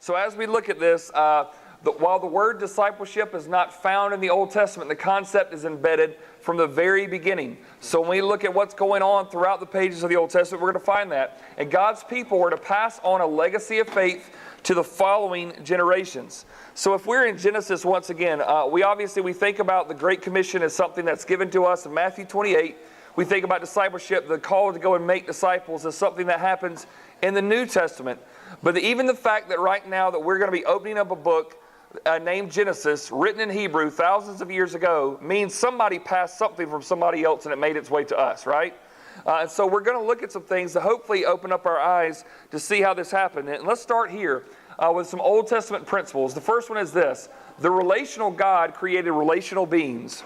So as we look at this, while the word discipleship is not found in the Old Testament, the concept is embedded from the very beginning. So when we look at what's going on throughout the pages of the Old Testament, we're going to find that. And God's people were to pass on a legacy of faith to the following generations. So if we're in Genesis once again, we think about the Great Commission as something that's given to us in Matthew 28. We think about discipleship, the call to go and make disciples, as something that happens in the New Testament. But even the fact that right now that we're going to be opening up a book named Genesis, written in Hebrew thousands of years ago, means somebody passed something from somebody else and it made its way to us, right? And so we're going to look at some things to hopefully open up our eyes to see how this happened. And let's start here with some Old Testament principles. The first one is this: the relational God created relational beings.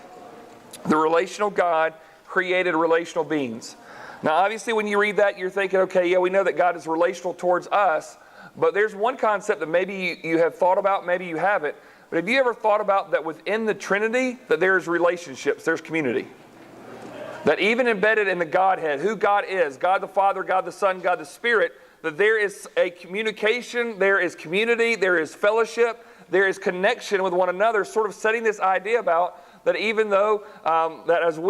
The relational God created relational beings. Now, obviously, when you read that, you're thinking, okay, yeah, we know that God is relational towards us, but there's one concept that maybe you have thought about, maybe you haven't. But have you ever thought about that within the Trinity, that there's relationships, there's community? That even embedded in the Godhead, who God is, God the Father, God the Son, God the Spirit, that there is a communication, there is community, there is fellowship, there is connection with one another, sort of setting this idea about that even though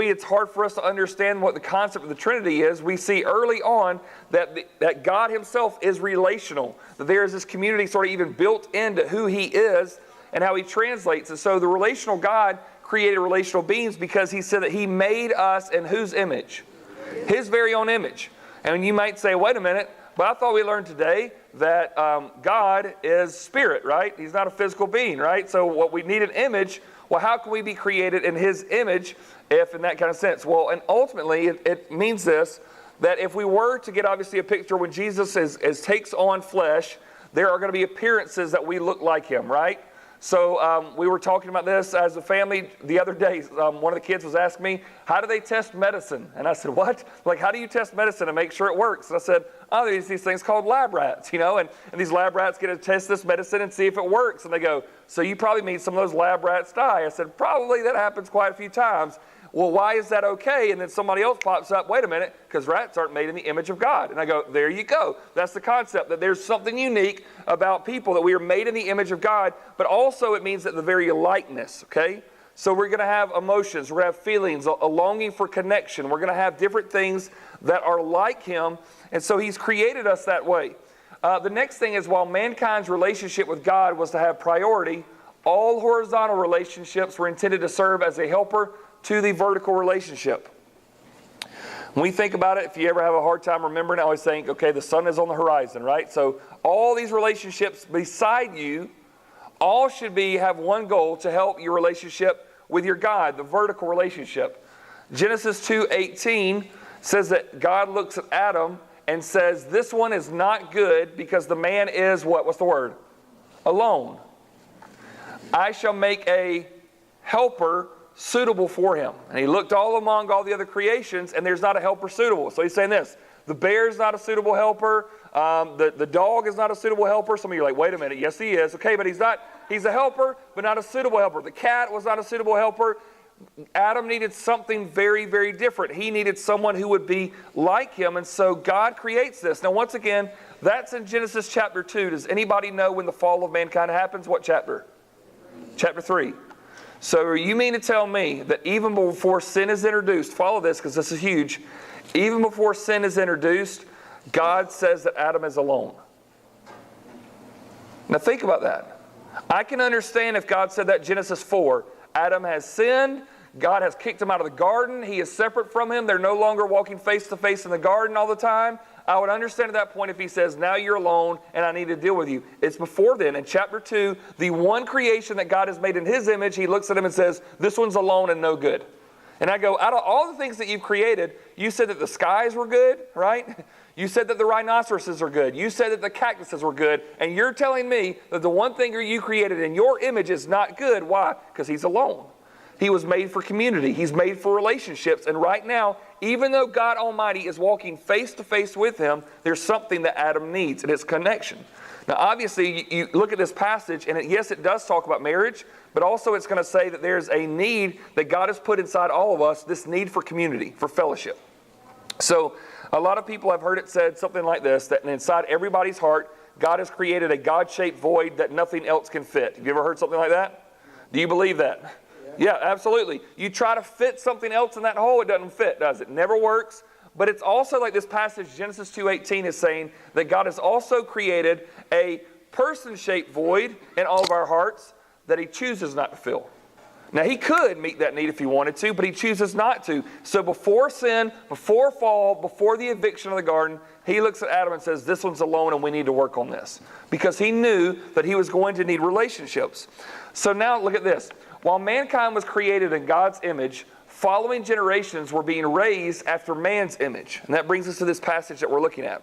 it's hard for us to understand what the concept of the Trinity is, we see early on that God himself is relational, that there is this community sort of even built into who he is and how he translates. And so the relational God created relational beings because he said that he made us in whose image? His very own image. And you might say, wait a minute, but I thought we learned today that God is spirit, right? He's not a physical being, right? So what we need an image. Well, how can we be created in his image if in that kind of sense? Well, and ultimately it means this, that if we were to get obviously a picture when Jesus takes on flesh, there are going to be appearances that we look like him, right? So we were talking about this as a family the other day. One of the kids was asking me, how do they test medicine? And I said, what? Like, how do you test medicine and make sure it works? And I said, oh, there's these things called lab rats, and these lab rats get to test this medicine and see if it works. And they go, so you probably made some of those lab rats die. I said, probably that happens quite a few times. Well, why is that okay? And then somebody else pops up, wait a minute, because rats aren't made in the image of God. And I go, there you go. That's the concept, that there's something unique about people, that we are made in the image of God, but also it means that the very likeness, okay? So we're going to have emotions, we're going to have feelings, a longing for connection. We're going to have different things that are like him, and so he's created us that way. The next thing is, while mankind's relationship with God was to have priority, all horizontal relationships were intended to serve as a helper to the vertical relationship. When we think about it, if you ever have a hard time remembering, I always think, okay, the sun is on the horizon, right? So all these relationships beside you, all should have one goal: to help your relationship with your God, the vertical relationship. Genesis 2:18 says that God looks at Adam and says, this one is not good because the man is what? What's the word? Alone. I shall make a helper suitable for him. And he looked all among all the other creations, and there's not a helper suitable. So he's saying this: the bear is not a suitable helper. The dog is not a suitable helper. Some of you are like, wait a minute, yes he is. Okay, but he's not. He's a helper, but not a suitable helper. The cat was not a suitable helper. Adam needed something very, very different. He needed someone who would be like him, and so God creates this. Now, once again, that's in Genesis chapter 2. Does anybody know when the fall of mankind happens? What chapter? Chapter 3. So you mean to tell me that even before sin is introduced, follow this because this is huge, even before sin is introduced, God says that Adam is alone? Now think about that. I can understand if God said that in Genesis 4. Adam has sinned. God has kicked him out of the garden. He is separate from him. They're no longer walking face to face in the garden all the time. I would understand at that point if he says, now you're alone and I need to deal with you. It's before then. In chapter 2, the one creation that God has made in his image, he looks at him and says, this one's alone and no good. And I go, out of all the things that you've created, you said that the skies were good, right? You said that the rhinoceroses are good. You said that the cactuses were good. And you're telling me that the one thing you created in your image is not good. Why? Because he's alone. He was made for community. He's made for relationships. And right now, even though God Almighty is walking face to face with him, there's something that Adam needs, and it's connection. Now, obviously, you look at this passage, and yes, it does talk about marriage, but also it's going to say that there's a need that God has put inside all of us, this need for community, for fellowship. So A lot of people have heard it said something like this, that inside everybody's heart, God has created a God-shaped void that nothing else can fit. Have you ever heard something like that? Do you believe that? Yeah, absolutely. You try to fit something else in that hole, it doesn't fit, does it? Never works. But it's also like this passage, Genesis 2:18 is saying that God has also created a person-shaped void in all of our hearts that he chooses not to fill. Now, he could meet that need if he wanted to, but he chooses not to. So before sin, before fall, before the eviction of the garden, he looks at Adam and says, this one's alone and we need to work on this. Because he knew that he was going to need relationships. So now look at this. While mankind was created in God's image, following generations were being raised after man's image. And that brings us to this passage that we're looking at.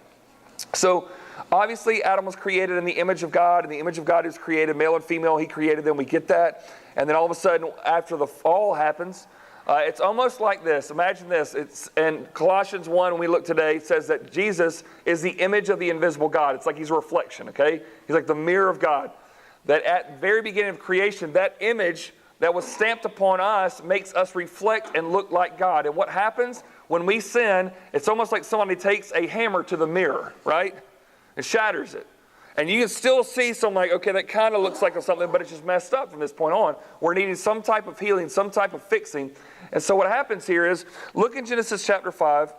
So obviously Adam was created in the image of God, and the image of God is created, male and female, he created them, we get that. And then all of a sudden, after the fall happens, it's almost like this. Imagine this. It's in Colossians 1, when we look today, it says that Jesus is the image of the invisible God. It's like he's a reflection, okay? He's like the mirror of God. That at the very beginning of creation, that image that was stamped upon us makes us reflect and look like God. And what happens when we sin, it's almost like somebody takes a hammer to the mirror, right? And shatters it. And you can still see some like, okay, that kind of looks like something, but it's just messed up from this point on. We're needing some type of healing, some type of fixing. And so what happens here is, look in Genesis chapter 5,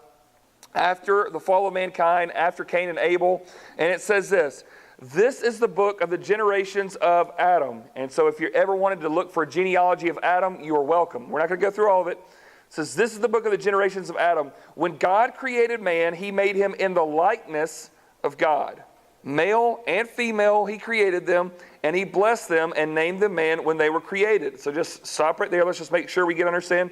after the fall of mankind, after Cain and Abel, and it says this, this is the book of the generations of Adam. And so if you ever wanted to look for a genealogy of Adam, you are welcome. We're not going to go through all of it. It says, this is the book of the generations of Adam. When God created man, he made him in the likeness of God. Male and female, he created them, and he blessed them and named them man when they were created. So just stop right there. Let's just make sure we can understand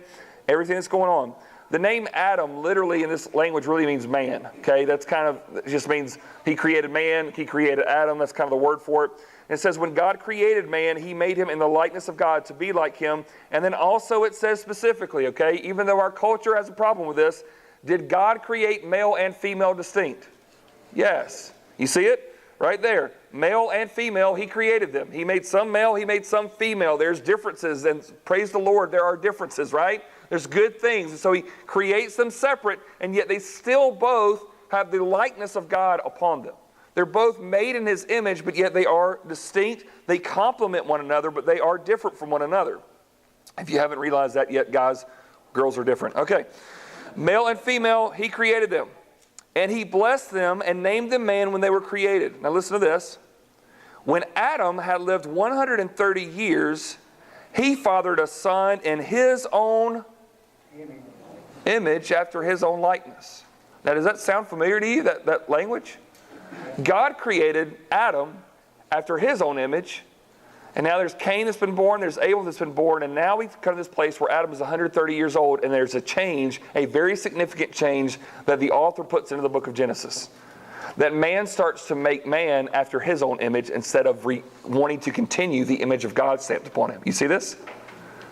everything that's going on. The name Adam literally in this language really means man. Okay, that's kind of, it just means he created man, he created Adam. That's kind of the word for it. And it says when God created man, he made him in the likeness of God to be like him. And then also it says specifically, okay, even though our culture has a problem with this, did God create male and female distinct? Yes. You see it? Right there. Male and female, he created them. He made some male, he made some female. There's differences, and praise the Lord, there are differences, right? There's good things. And so he creates them separate, and yet they still both have the likeness of God upon them. They're both made in his image, but yet they are distinct. They complement one another, but they are different from one another. If you haven't realized that yet, guys, girls are different. Okay. Male and female, he created them. And he blessed them and named them man when they were created. Now listen to this. When Adam had lived 130 years, he fathered a son in his own image after his own likeness. Now does that sound familiar to you, that language? God created Adam after his own image. And now there's Cain that's been born, there's Abel that's been born, and now we've come to this place where Adam is 130 years old, and there's a change, a very significant change that the author puts into the book of Genesis. That man starts to make man after his own image instead of wanting to continue the image of God stamped upon him. You see this?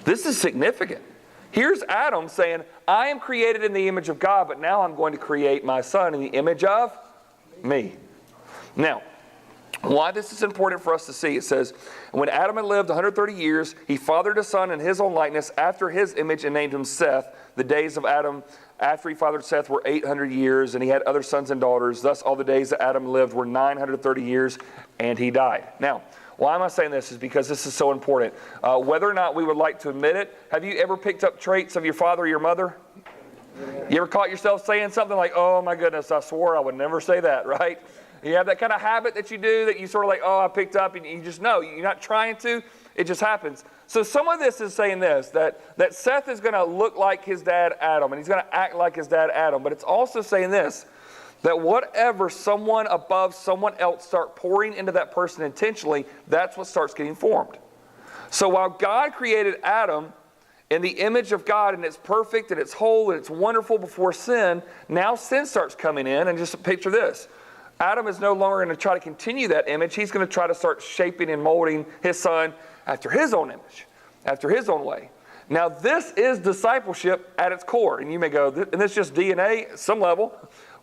This is significant. Here's Adam saying, I am created in the image of God, but now I'm going to create my son in the image of me. Now, why this is important for us to see, it says, when Adam had lived 130 years, he fathered a son in his own likeness after his image and named him Seth. The days of Adam after he fathered Seth were 800 years, and he had other sons and daughters. Thus all the days that Adam lived were 930 years, and he died. Now, why am I saying this? Is because this is so important. Whether or not we would like to admit it, have you ever picked up traits of your father or your mother? You ever caught yourself saying something like, oh my goodness, I swore I would never say that, right? You have that kind of habit that you do that you sort of like, oh, I picked up, and you just know. You're not trying to. It just happens. So some of this is saying this, that Seth is going to look like his dad Adam, and he's going to act like his dad Adam. But it's also saying this, that whatever someone above someone else start pouring into that person intentionally, that's what starts getting formed. So while God created Adam in the image of God, and it's perfect, and it's whole, and it's wonderful before sin, now sin starts coming in, and just picture this. Adam is no longer going to try to continue that image. He's going to try to start shaping and molding his son after his own image, after his own way. Now, this is discipleship at its core. And you may go, and this is just DNA at some level.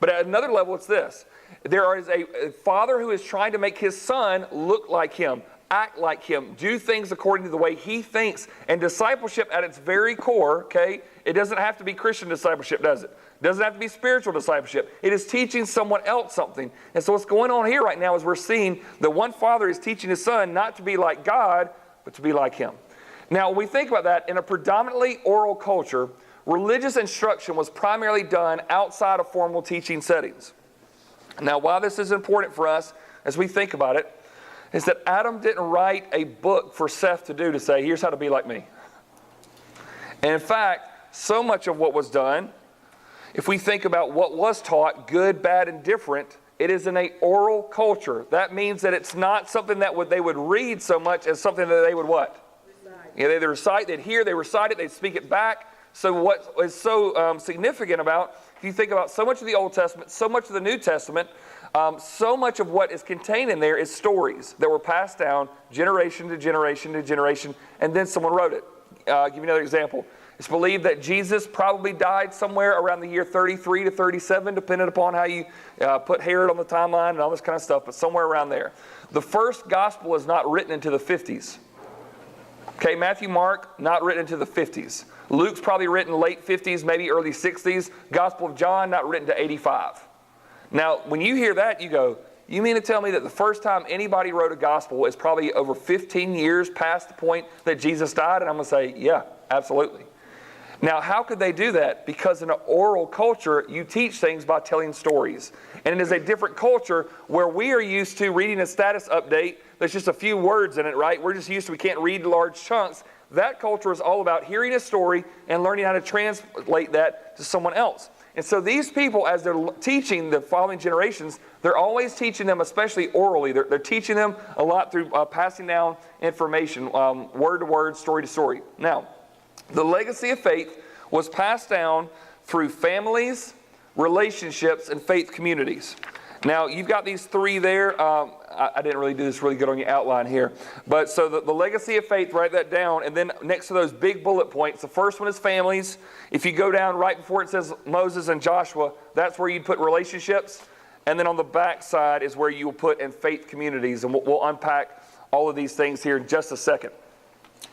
But at another level, it's this. There is a father who is trying to make his son look like him, act like him, do things according to the way he thinks. And discipleship at its very core, okay, it doesn't have to be Christian discipleship, does it? It doesn't have to be spiritual discipleship. It is teaching someone else something. And so what's going on here right now is we're seeing that one father is teaching his son not to be like God, but to be like him. Now, when we think about that, in a predominantly oral culture, religious instruction was primarily done outside of formal teaching settings. Now, why this is important for us as we think about it, is that Adam didn't write a book for Seth to do to say, here's how to be like me. And in fact, so much of what was done, if we think about what was taught, good, bad, and different, it is in an oral culture. That means that it's not something that they would read so much as something that they would what? They'd recite, they'd hear, they recite it, they'd speak it back. So what is so significant about, if you think about so much of the Old Testament, so much of the New Testament, so much of what is contained in there is stories that were passed down generation to generation to generation, and then someone wrote it. I'll give you another example. It's believed that Jesus probably died somewhere around the year 33 to 37, depending upon how you put Herod on the timeline and all this kind of stuff, but somewhere around there. The first gospel is not written into the 50s. Okay, Matthew, Mark, not written into the 50s. Luke's probably written late 50s, maybe early 60s. Gospel of John, not written to 85. Now, when you hear that, you go, you mean to tell me that the first time anybody wrote a gospel is probably over 15 years past the point that Jesus died? And I'm going to say, yeah, absolutely. Now, how could they do that? Because in an oral culture, you teach things by telling stories. And it is a different culture where we are used to reading a status update. There's just a few words in it, right? We're just used to, we can't read large chunks. That culture is all about hearing a story and learning how to translate that to someone else. And so these people, as they're teaching the following generations, they're always teaching them, especially orally. They're teaching them a lot through passing down information, word to word, story to story. Now, the legacy of faith was passed down through families, relationships, and faith communities. Now, you've got these three there. I didn't really do this really good on your outline here. But so the legacy of faith, write that down. And then next to those big bullet points, the first one is families. If you go down right before it says Moses and Joshua, that's where you'd put relationships. And then on the back side is where you'll put in faith communities. And we'll unpack all of these things here in just a second.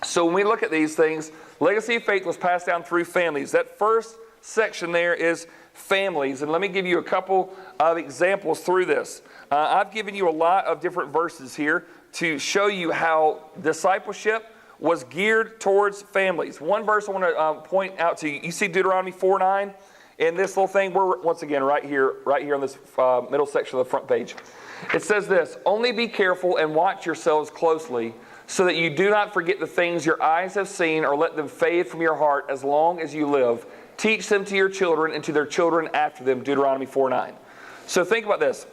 So when we look at these things, legacy of faith was passed down through families. That first section there is families. And let me give you a couple of examples through this. I've given you a lot of different verses here to show you how discipleship was geared towards families. One verse I want to point out to you. You see Deuteronomy 4:9 in this little thing. We're once again right here on this middle section of the front page. It says this, only be careful and watch yourselves closely so that you do not forget the things your eyes have seen or let them fade from your heart as long as you live. Teach them to your children and to their children after them, Deuteronomy 4:9. So think about this.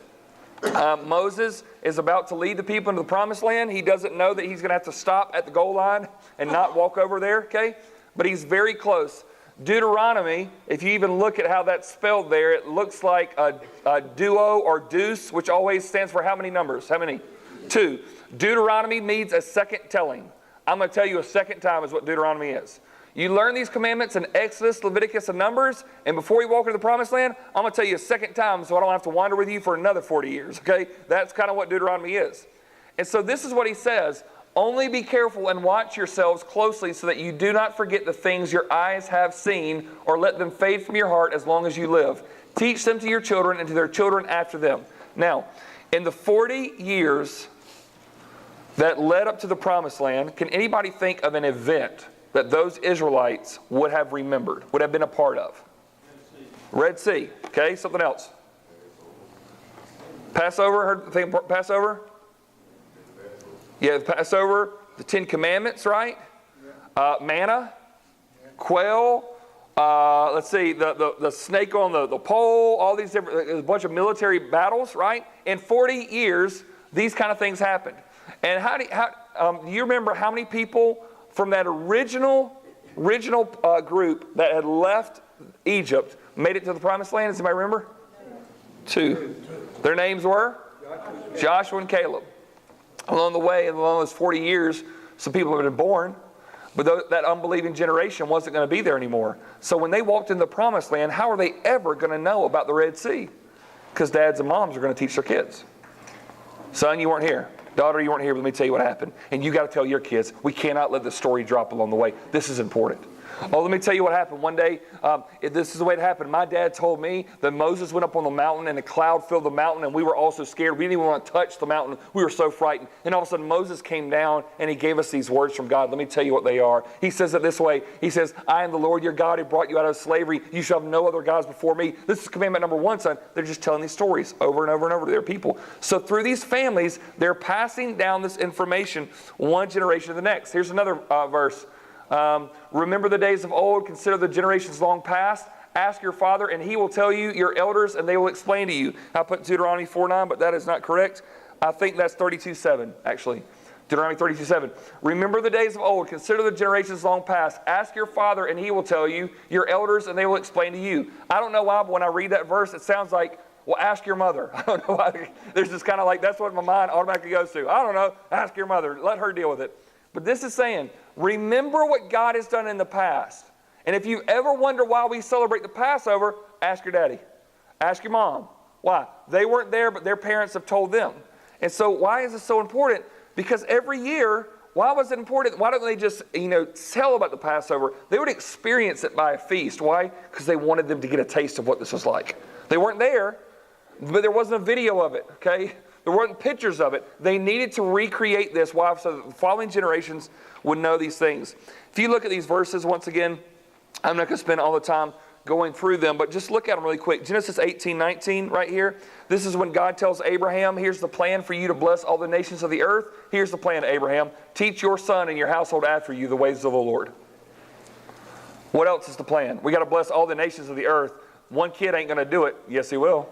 Moses is about to lead the people into the promised land. He doesn't know that he's going to have to stop at the goal line and not walk over there, okay? But he's very close. Deuteronomy, if you even look at how that's spelled there, it looks like a duo or deuce, which always stands for how many numbers? How many? 2. Deuteronomy means a second telling. I'm going to tell you a second time is what Deuteronomy is. You learn these commandments in Exodus, Leviticus, and Numbers, and before you walk into the promised land, I'm going to tell you a second time so I don't have to wander with you for another 40 years, okay? That's kind of what Deuteronomy is. And so this is what he says, only be careful and watch yourselves closely so that you do not forget the things your eyes have seen or let them fade from your heart as long as you live. Teach them to your children and to their children after them. Now, in the 40 years that led up to the promised land, can anybody think of an event that those Israelites would have remembered, would have been a part of? Red Sea. Okay, something else. Passover, heard the thing Passover? Yeah, Passover, the 10 Commandments, right? Manna, quail, let's see, the snake on the pole, all these different, a bunch of military battles, right? In 40 years, these kind of things happened. And do you remember how many people from that original group that had left Egypt made it to the promised land? Does anybody remember? 2. Their names were? Joshua and Caleb. Along the way, along those 40 years, some people have been born, but that unbelieving generation wasn't going to be there anymore. So when they walked in the promised land, how are they ever going to know about the Red Sea? Because dads and moms are going to teach their kids. Son, you weren't here. Daughter, you weren't here, but let me tell you what happened. And you got to tell your kids, we cannot let the story drop along the way. This is important. Oh, let me tell you what happened. One day, this is the way it happened. My dad told me that Moses went up on the mountain and a cloud filled the mountain, and we were all so scared. We didn't even want to touch the mountain. We were so frightened. And all of a sudden, Moses came down and he gave us these words from God. Let me tell you what they are. He says it this way. He says, I am the Lord your God who brought you out of slavery. You shall have no other gods before me. This is commandment number 1, son. They're just telling these stories over and over and over to their people. So through these families, they're passing down this information one generation to the next. Here's another verse. Remember the days of old, consider the generations long past. Ask your father, and he will tell you, your elders, and they will explain to you. I put Deuteronomy 4:9, but that is not correct. I think that's 32:7, actually. Deuteronomy 32:7. Remember the days of old, consider the generations long past. Ask your father, and he will tell you, your elders, and they will explain to you. I don't know why, but when I read that verse, it sounds like, well, ask your mother. I don't know why. There's just kind of like, that's what my mind automatically goes to. I don't know. Ask your mother. Let her deal with it. But this is saying, remember what God has done in the past. And if you ever wonder why we celebrate the Passover, ask your daddy. Ask your mom. Why? They weren't there, but their parents have told them. And so why is this so important? Because every year, why was it important? Why don't they just, tell about the Passover? They would experience it by a feast. Why? Because they wanted them to get a taste of what this was like. They weren't there, but there wasn't a video of it, okay? There weren't pictures of it. They needed to recreate this so that the following generations would know these things. If you look at these verses, once again, I'm not going to spend all the time going through them, but just look at them really quick. Genesis 18:19 right here. This is when God tells Abraham, here's the plan for you to bless all the nations of the earth. Here's the plan, Abraham. Teach your son and your household after you the ways of the Lord. What else is the plan? We got to bless all the nations of the earth. One kid ain't going to do it. Yes, he will.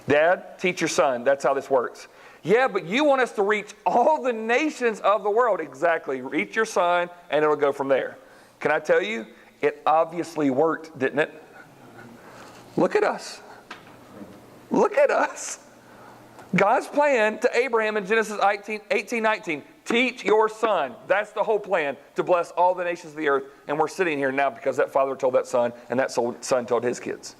Dad, teach your son. That's how this works. Yeah, but you want us to reach all the nations of the world. Exactly. Reach your son, and it'll go from there. Can I tell you? It obviously worked, didn't it? Look at us. Look at us. God's plan to Abraham in Genesis 18:19. Teach your son. That's the whole plan, to bless all the nations of the earth. And we're sitting here now because that father told that son, and that son told his kids.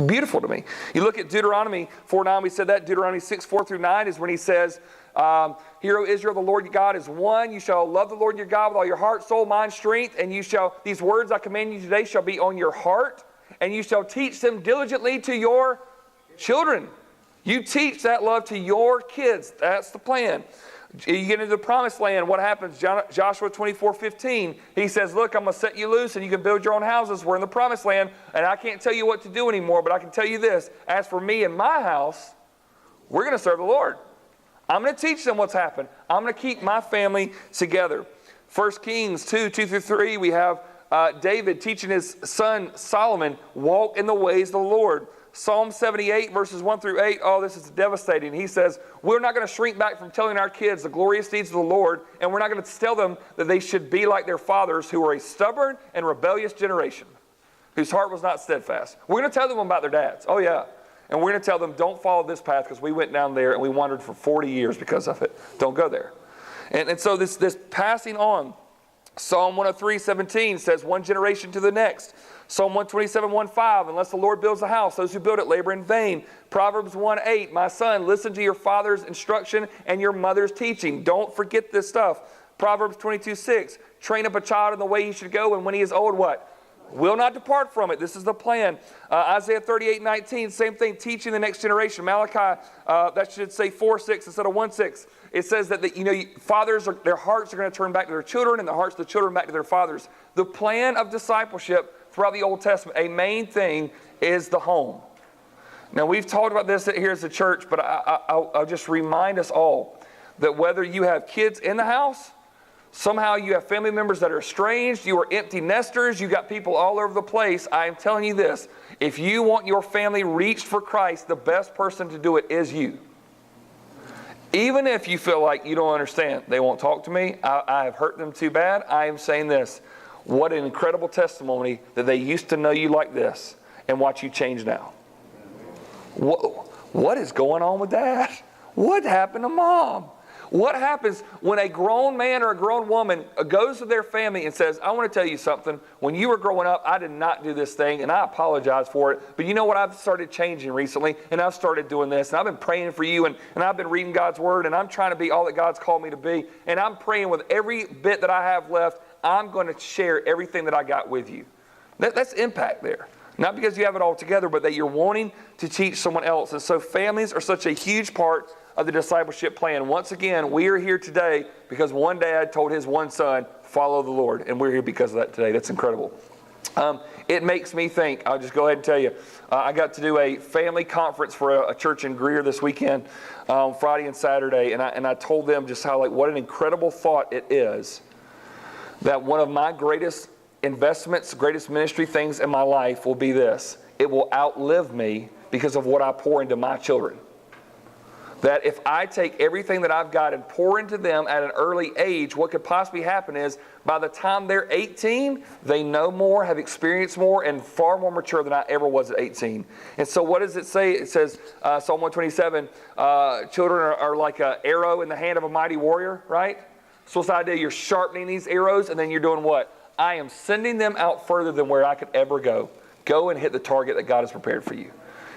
Beautiful to me. You look at Deuteronomy 4:9, we said that. Deuteronomy 6:4-9 is when he says, Hear, O Israel, the Lord your God is one. You shall love the Lord your God with all your heart, soul, mind, strength. And these words I command you today shall be on your heart. And you shall teach them diligently to your children. You teach that love to your kids. That's the plan. You get into the promised land, what happens? Joshua 24:15, he says, look, I'm going to set you loose and you can build your own houses. We're in the promised land, and I can't tell you what to do anymore, but I can tell you this. As for me and my house, we're going to serve the Lord. I'm going to teach them what's happened. I'm going to keep my family together. 1 Kings 2:2-3, we have David teaching his son Solomon, walk in the ways of the Lord. Psalm 78, verses 1-8, oh, this is devastating. He says, we're not going to shrink back from telling our kids the glorious deeds of the Lord, and we're not going to tell them that they should be like their fathers, who were a stubborn and rebellious generation, whose heart was not steadfast. We're going to tell them about their dads. Oh, yeah. And we're going to tell them, don't follow this path because we went down there and we wandered for 40 years because of it. Don't go there. And so this passing on, Psalm 103:17 says, one generation to the next. Psalm 127:1-5, unless the Lord builds a house, those who build it labor in vain. Proverbs 1:8, my son, listen to your father's instruction and your mother's teaching. Don't forget this stuff. Proverbs 22:6, train up a child in the way he should go, and when he is old, what? Will not depart from it. This is the plan. Isaiah 38:19, same thing, teaching the next generation. Malachi, that should say 4:6 instead of 1:6. It says that fathers, their hearts are going to turn back to their children, and the hearts of the children back to their fathers. The plan of discipleship throughout the Old Testament, a main thing is the home. Now, we've talked about this here as a church, but I'll just remind us all that whether you have kids in the house, somehow you have family members that are estranged, you are empty nesters, you got people all over the place, I am telling you this, if you want your family reached for Christ, the best person to do it is you. Even if you feel like you don't understand, they won't talk to me, I have hurt them too bad, I am saying this. What an incredible testimony that they used to know you like this and watch you change now. What is going on with that? What happened to mom? What happens when a grown man or a grown woman goes to their family and says, I want to tell you something. When you were growing up, I did not do this thing, and I apologize for it. But you know what? I've started changing recently, and I've started doing this, and I've been praying for you, and I've been reading God's Word, and I'm trying to be all that God's called me to be, and I'm praying with every bit that I have left. I'm going to share everything that I got with you. That's impact there. Not because you have it all together, but that you're wanting to teach someone else. And so families are such a huge part of the discipleship plan. Once again, we are here today because one dad told his one son, follow the Lord. And we're here because of that today. That's incredible. It makes me think, I'll just go ahead and tell you, I got to do a family conference for a church in Greer this weekend, Friday and Saturday, and I told them just how, what an incredible thought it is that one of my greatest investments, greatest ministry things in my life will be this. It will outlive me because of what I pour into my children. That if I take everything that I've got and pour into them at an early age, what could possibly happen is by the time they're 18, they know more, have experienced more, and far more mature than I ever was at 18. And so what does it say? It says, Psalm 127, children are like an arrow in the hand of a mighty warrior, right? So what's the idea? You're sharpening these arrows, and then you're doing what? I am sending them out further than where I could ever go. Go and hit the target that God has prepared for you.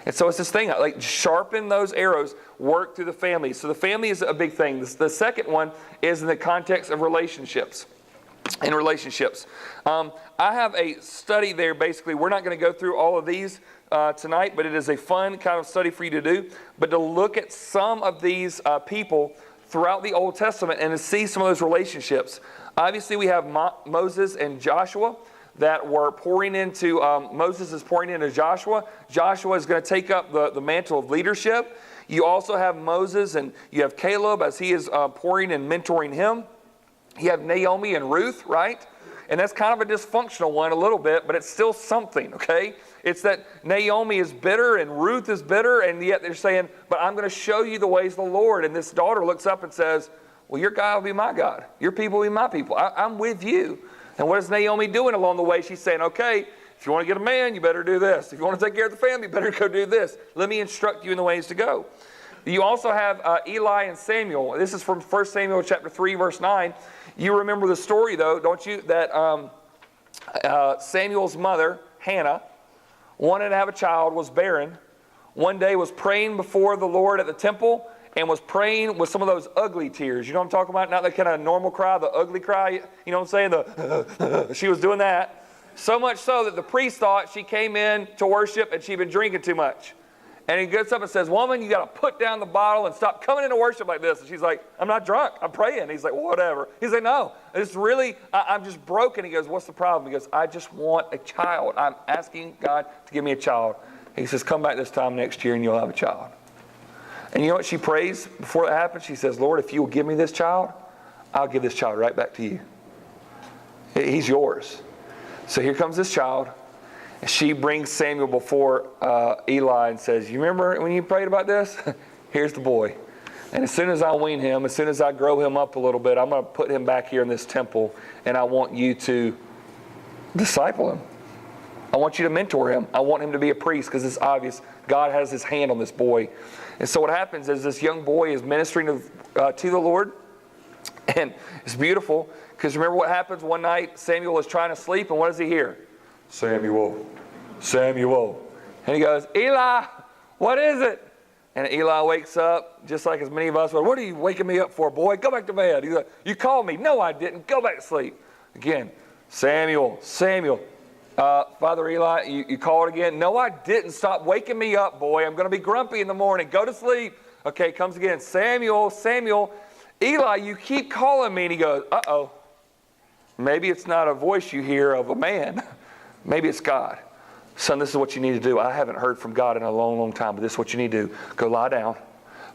And so it's this thing, sharpen those arrows, work through the family. So the family is a big thing. The second one is in the context of relationships. In relationships. I have a study there, basically. We're not going to go through all of these tonight, but it is a fun kind of study for you to do. But to look at some of these people throughout the Old Testament and to see some of those relationships. Obviously, we have Moses and Joshua that were pouring into, Moses is pouring into Joshua. Joshua is going to take up the mantle of leadership. You also have Moses and you have Caleb as he is pouring and mentoring him. You have Naomi and Ruth, right? And that's kind of a dysfunctional one a little bit, but it's still something, okay? It's that Naomi is bitter and Ruth is bitter, and yet they're saying, but I'm going to show you the ways of the Lord. And this daughter looks up and says, well, your God will be my God. Your people will be my people. I'm with you. And what is Naomi doing along the way? She's saying, okay, if you want to get a man, you better do this. If you want to take care of the family, you better go do this. Let me instruct you in the ways to go. You also have Eli and Samuel. This is from 1 Samuel chapter 3, verse 9. You remember the story, though, don't you, that Samuel's mother, Hannah, wanted to have a child, was barren. One day was praying before the Lord at the temple and was praying with some of those ugly tears. You know what I'm talking about? Not the kind of normal cry, the ugly cry. You know what I'm saying? She was doing that. So much so that the priest thought she came in to worship and she'd been drinking too much. And he gets up and says, woman, you got to put down the bottle and stop coming into worship like this. And she's like, I'm not drunk. I'm praying. He's like, well, whatever. He's like, no, it's really, I'm just broken. He goes, what's the problem? He goes, I just want a child. I'm asking God to give me a child. He says, come back this time next year and you'll have a child. And you know what she prays before that happens? She says, Lord, if you will give me this child, I'll give this child right back to you. He's yours. So here comes this child. And she brings Samuel before Eli and says, you remember when you prayed about this? Here's the boy. And as soon as I wean him, as soon as I grow him up a little bit, I'm going to put him back here in this temple. And I want you to disciple him. I want you to mentor him. I want him to be a priest because it's obvious God has his hand on this boy. And so what happens is this young boy is ministering to the Lord. And it's beautiful because remember what happens one night? Samuel is trying to sleep, and what does he hear? Samuel, Samuel. And he goes, Eli, what is it? And Eli wakes up, just like as many of us would. What are you waking me up for, boy? Go back to bed. He's like, you called me. No, I didn't. Go back to sleep. Again, Samuel, Samuel. Father Eli, you called again? No, I didn't. Stop waking me up, boy. I'm going to be grumpy in the morning. Go to sleep. Okay, comes again. Samuel, Samuel. Eli, you keep calling me. And he goes, uh-oh. Maybe it's not a voice you hear of a man. Maybe it's God. Son, this is what you need to do. I haven't heard from God in a long, long time, but this is what you need to do. Go lie down.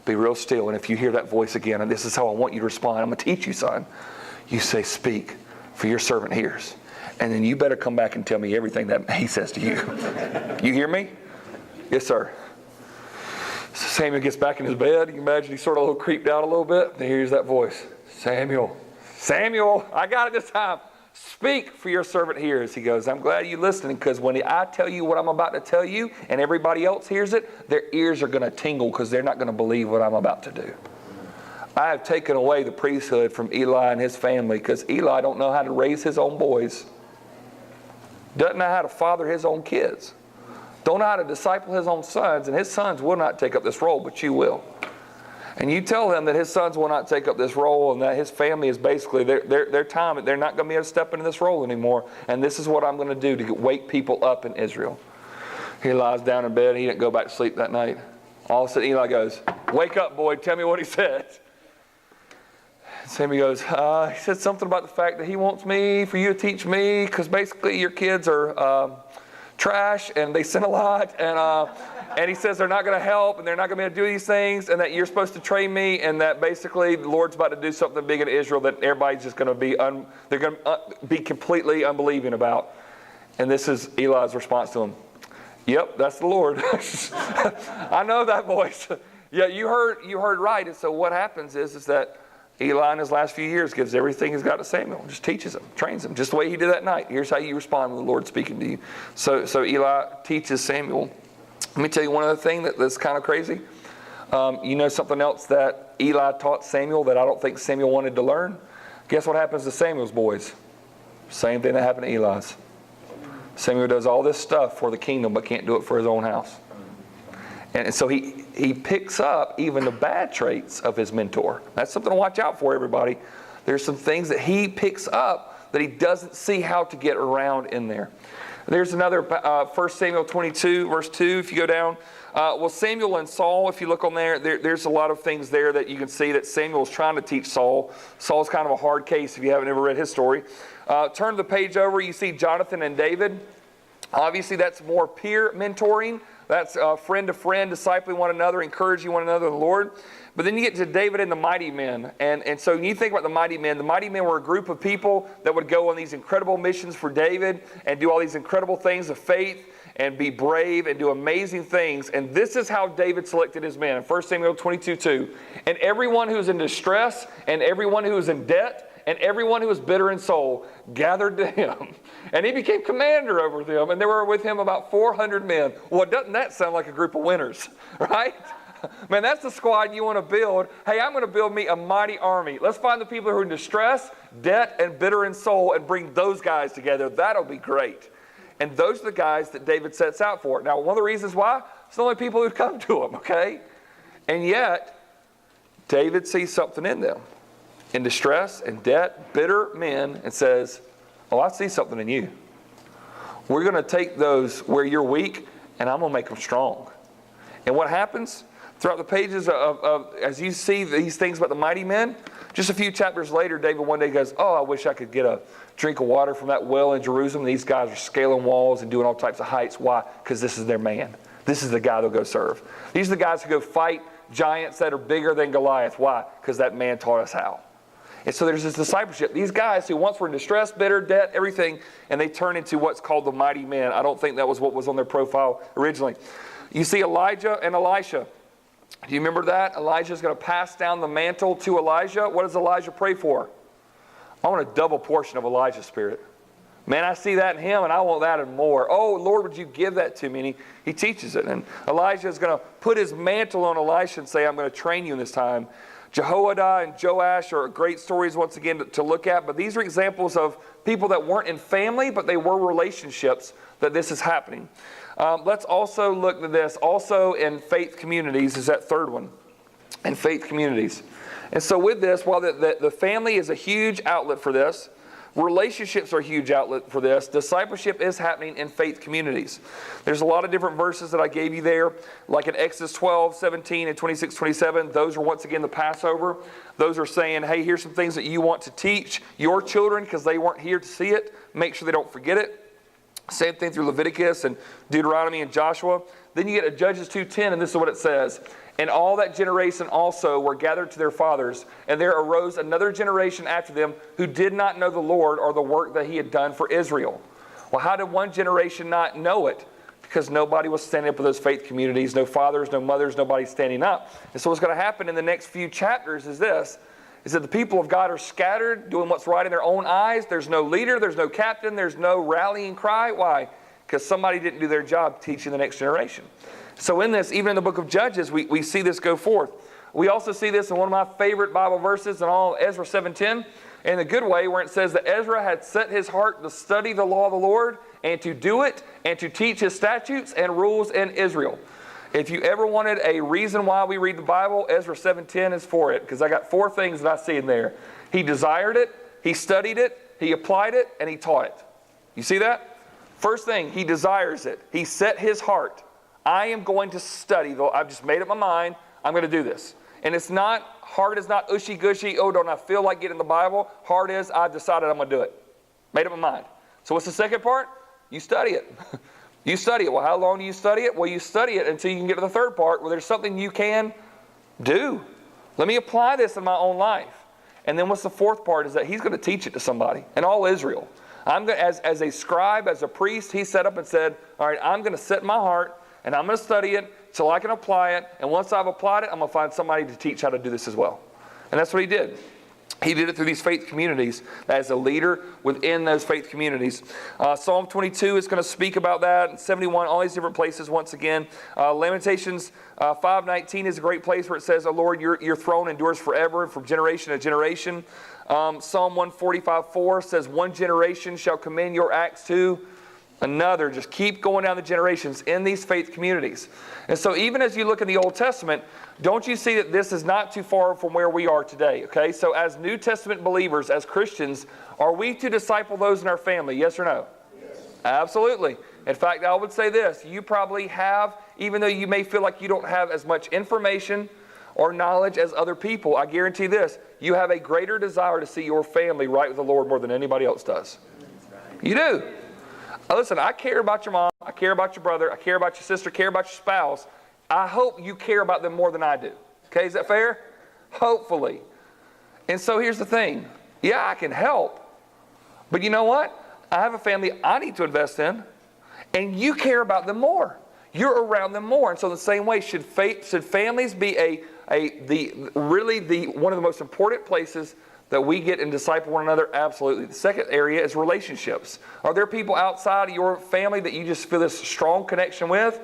Be real still. And if you hear that voice again, and this is how I want you to respond, I'm going to teach you, son. You say, speak, for your servant hears. And then you better come back and tell me everything that he says to you. You hear me? Yes, sir. So Samuel gets back in his bed. You can imagine he's sort of a little creeped out a little bit. And he hears that voice. Samuel, Samuel, I got it this time. Speak, for your servant hears. He goes, I'm glad you're listening, because when I tell you what I'm about to tell you and everybody else hears it, their ears are going to tingle because they're not going to believe what I'm about to do. I have taken away the priesthood from Eli and his family because Eli don't know how to raise his own boys. Doesn't know how to father his own kids. Don't know how to disciple his own sons, and his sons will not take up this role, but you will. And you tell him that his sons will not take up this role and that his family is basically their time. They're not going to be able to step into this role anymore. And this is what I'm going to do to wake people up in Israel. He lies down in bed. He didn't go back to sleep that night. All of a sudden Eli goes, "Wake up, boy. Tell me what he said." Samuel goes, he said something about the fact that he wants me for you to teach me because basically your kids are trash and they sin a lot. And he says they're not going to help and they're not going to be able to do these things and that you're supposed to train me and that basically the Lord's about to do something big in Israel that everybody's just going to be, they're going to be completely unbelieving about. And this is Eli's response to him. "Yep, that's the Lord." I know that voice. Yeah, you heard right. And so what happens is that Eli in his last few years gives everything he's got to Samuel, just teaches him, trains him, just the way he did that night. Here's how you respond when the Lord's speaking to you. So Eli teaches Samuel. Let me tell you one other thing that's kind of crazy. You know something else that Eli taught Samuel that I don't think Samuel wanted to learn? Guess what happens to Samuel's boys? Same thing that happened to Eli's. Samuel does all this stuff for the kingdom but can't do it for his own house. And so he picks up even the bad traits of his mentor. That's something to watch out for, everybody. There's some things that he picks up that he doesn't see how to get around in there. There's another 1 Samuel 22, verse 2, if you go down. Well, Samuel and Saul, if you look on there's a lot of things there that you can see that Samuel's trying to teach Saul. Saul's kind of a hard case if you haven't ever read his story. Turn the page over, you see Jonathan and David. Obviously, that's more peer mentoring. That's friend to friend, discipling one another, encouraging one another in the Lord. But then you get to David and the mighty men. And so when you think about the mighty men were a group of people that would go on these incredible missions for David and do all these incredible things of faith and be brave and do amazing things. And this is how David selected his men in 1 Samuel 22:2. "And everyone who is in distress and everyone who is in debt and everyone who was bitter in soul gathered to him. And he became commander over them, and there were with him about 400 men." Well, doesn't that sound like a group of winners, right? Man, that's the squad you want to build. Hey, I'm going to build me a mighty army. Let's find the people who are in distress, debt, and bitter in soul and bring those guys together. That'll be great. And those are the guys that David sets out for. Now, one of the reasons why, it's the only people who come to him, okay? And yet, David sees something in them. In distress and debt, bitter men, and says, "Oh, I see something in you. We're going to take those where you're weak, and I'm going to make them strong." And what happens throughout the pages as you see these things about the mighty men, just a few chapters later, David one day goes, "Oh, I wish I could get a drink of water from that well in Jerusalem." These guys are scaling walls and doing all types of heights. Why? Because this is their man. This is the guy they'll go serve. These are the guys who go fight giants that are bigger than Goliath. Why? Because that man taught us how. And so there's this discipleship. These guys who once were in distress, bitter, debt, everything, and they turn into what's called the mighty men. I don't think that was what was on their profile originally. You see Elijah and Elisha. Do you remember that? Elijah's going to pass down the mantle to Elijah. What does Elijah pray for? "I want a double portion of Elijah's spirit. Man, I see that in him, and I want that and more. Oh, Lord, would you give that to me?" And he teaches it. And Elijah is going to put his mantle on Elisha and say, "I'm going to train you in this time." Jehoiada and Joash are great stories once again to look at, but these are examples of people that weren't in family, but they were relationships that this is happening. Let's also look at this. Also in faith communities is that third one, in faith communities. And so with this, while the family is a huge outlet for this, relationships are a huge outlet for this, discipleship is happening in faith communities. There's a lot of different verses that I gave you there, like in Exodus 12, 17, and 26, 27. Those are once again the Passover. Those are saying, hey, here's some things that you want to teach your children because they weren't here to see it. Make sure they don't forget it. Same thing through Leviticus and Deuteronomy and Joshua. Then you get to Judges 2:10, and this is what it says. "And all that generation also were gathered to their fathers, and there arose another generation after them who did not know the Lord or the work that he had done for Israel." Well, how did one generation not know it? Because nobody was standing up with those faith communities, no fathers, no mothers, nobody standing up. And so what's going to happen in the next few chapters is this, is that the people of God are scattered, doing what's right in their own eyes. There's no leader, there's no captain, there's no rallying cry. Why? Because somebody didn't do their job teaching the next generation. So in this, even in the book of Judges, we see this go forth. We also see this in one of my favorite Bible verses in all, Ezra 7:10, in a good way, where it says that Ezra had set his heart to study the law of the Lord and to do it and to teach his statutes and rules in Israel. If you ever wanted a reason why we read the Bible, Ezra 7:10 is for it, because I got 4 things that I see in there. He desired it, he studied it, he applied it, and he taught it. You see that? First thing, he desires it. He set his heart. I am going to study, though I've just made up my mind, I'm going to do this. And it's not, hard is not ushy-gushy, oh, don't I feel like getting the Bible? Hard is, I've decided I'm going to do it. Made up my mind. So what's the second part? You study it. You study it. Well, how long do you study it? Well, you study it until you can get to the third part where there's something you can do. Let me apply this in my own life. And then what's the fourth part is that he's going to teach it to somebody, and all Israel. I'm going to, as a scribe, as a priest, he set up and said, all right, I'm going to set my heart, and I'm going to study it till I can apply it. And once I've applied it, I'm going to find somebody to teach how to do this as well. And that's what he did. He did it through these faith communities as a leader within those faith communities. Psalm 22 is going to speak about that. And 71, all these different places once again. Lamentations 5:19 is a great place where it says, "Oh Lord, your throne endures forever and from generation to generation." Psalm 145:4 says, "One generation shall commend your acts to another." Just keep going down the generations in these faith communities. And so even as you look in the Old Testament, don't you see that this is not too far from where we are today? Okay, so as New Testament believers, as Christians, are we to disciple those in our family? Yes or no? Yes. Absolutely. In fact, I would say this. You probably have, even though you may feel like you don't have as much information or knowledge as other people, I guarantee this. You have a greater desire to see your family right with the Lord more than anybody else does. You do. Listen, I care about your mom, I care about your brother, I care about your sister, I care about your spouse. I hope you care about them more than I do. Okay, is that fair? Hopefully. And so here's the thing. Yeah, I can help. But you know what? I have a family I need to invest in, and you care about them more. You're around them more. And so in the same way, should families be one of the most important places that we get and disciple one another? Absolutely. The second area is relationships. Are there people outside of your family that you just feel this strong connection with?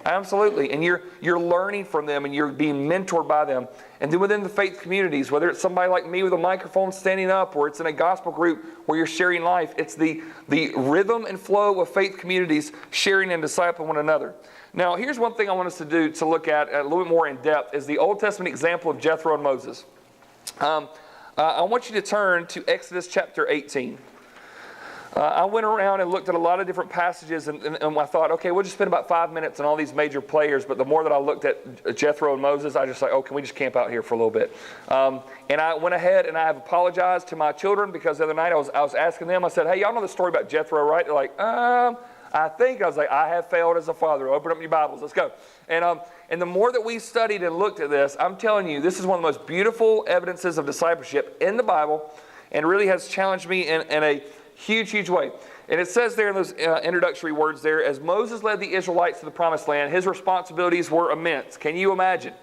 Absolutely. And you're learning from them and you're being mentored by them. And then within the faith communities, whether it's somebody like me with a microphone standing up or it's in a gospel group where you're sharing life, it's the rhythm and flow of faith communities sharing and discipling one another. Now, here's one thing I want us to do to look at a little bit more in depth is the Old Testament example of Jethro and Moses. I want you to turn to Exodus chapter 18. I went around and looked at a lot of different passages and I thought, okay, we'll just spend about 5 minutes on all these major players, but the more that I looked at Jethro and Moses, I just like, oh, can we just camp out here for a little bit? And I went ahead and I have apologized to my children because the other night I was asking them, I said, hey, y'all know the story about Jethro, right? They're like, I was like, I have failed as a father. Open up your Bibles, let's go. And the more that we studied and looked at this, I'm telling you, this is one of the most beautiful evidences of discipleship in the Bible and really has challenged me in a huge, huge way. And it says there in those introductory words there, as Moses led the Israelites to the promised land, his responsibilities were immense. Can you imagine?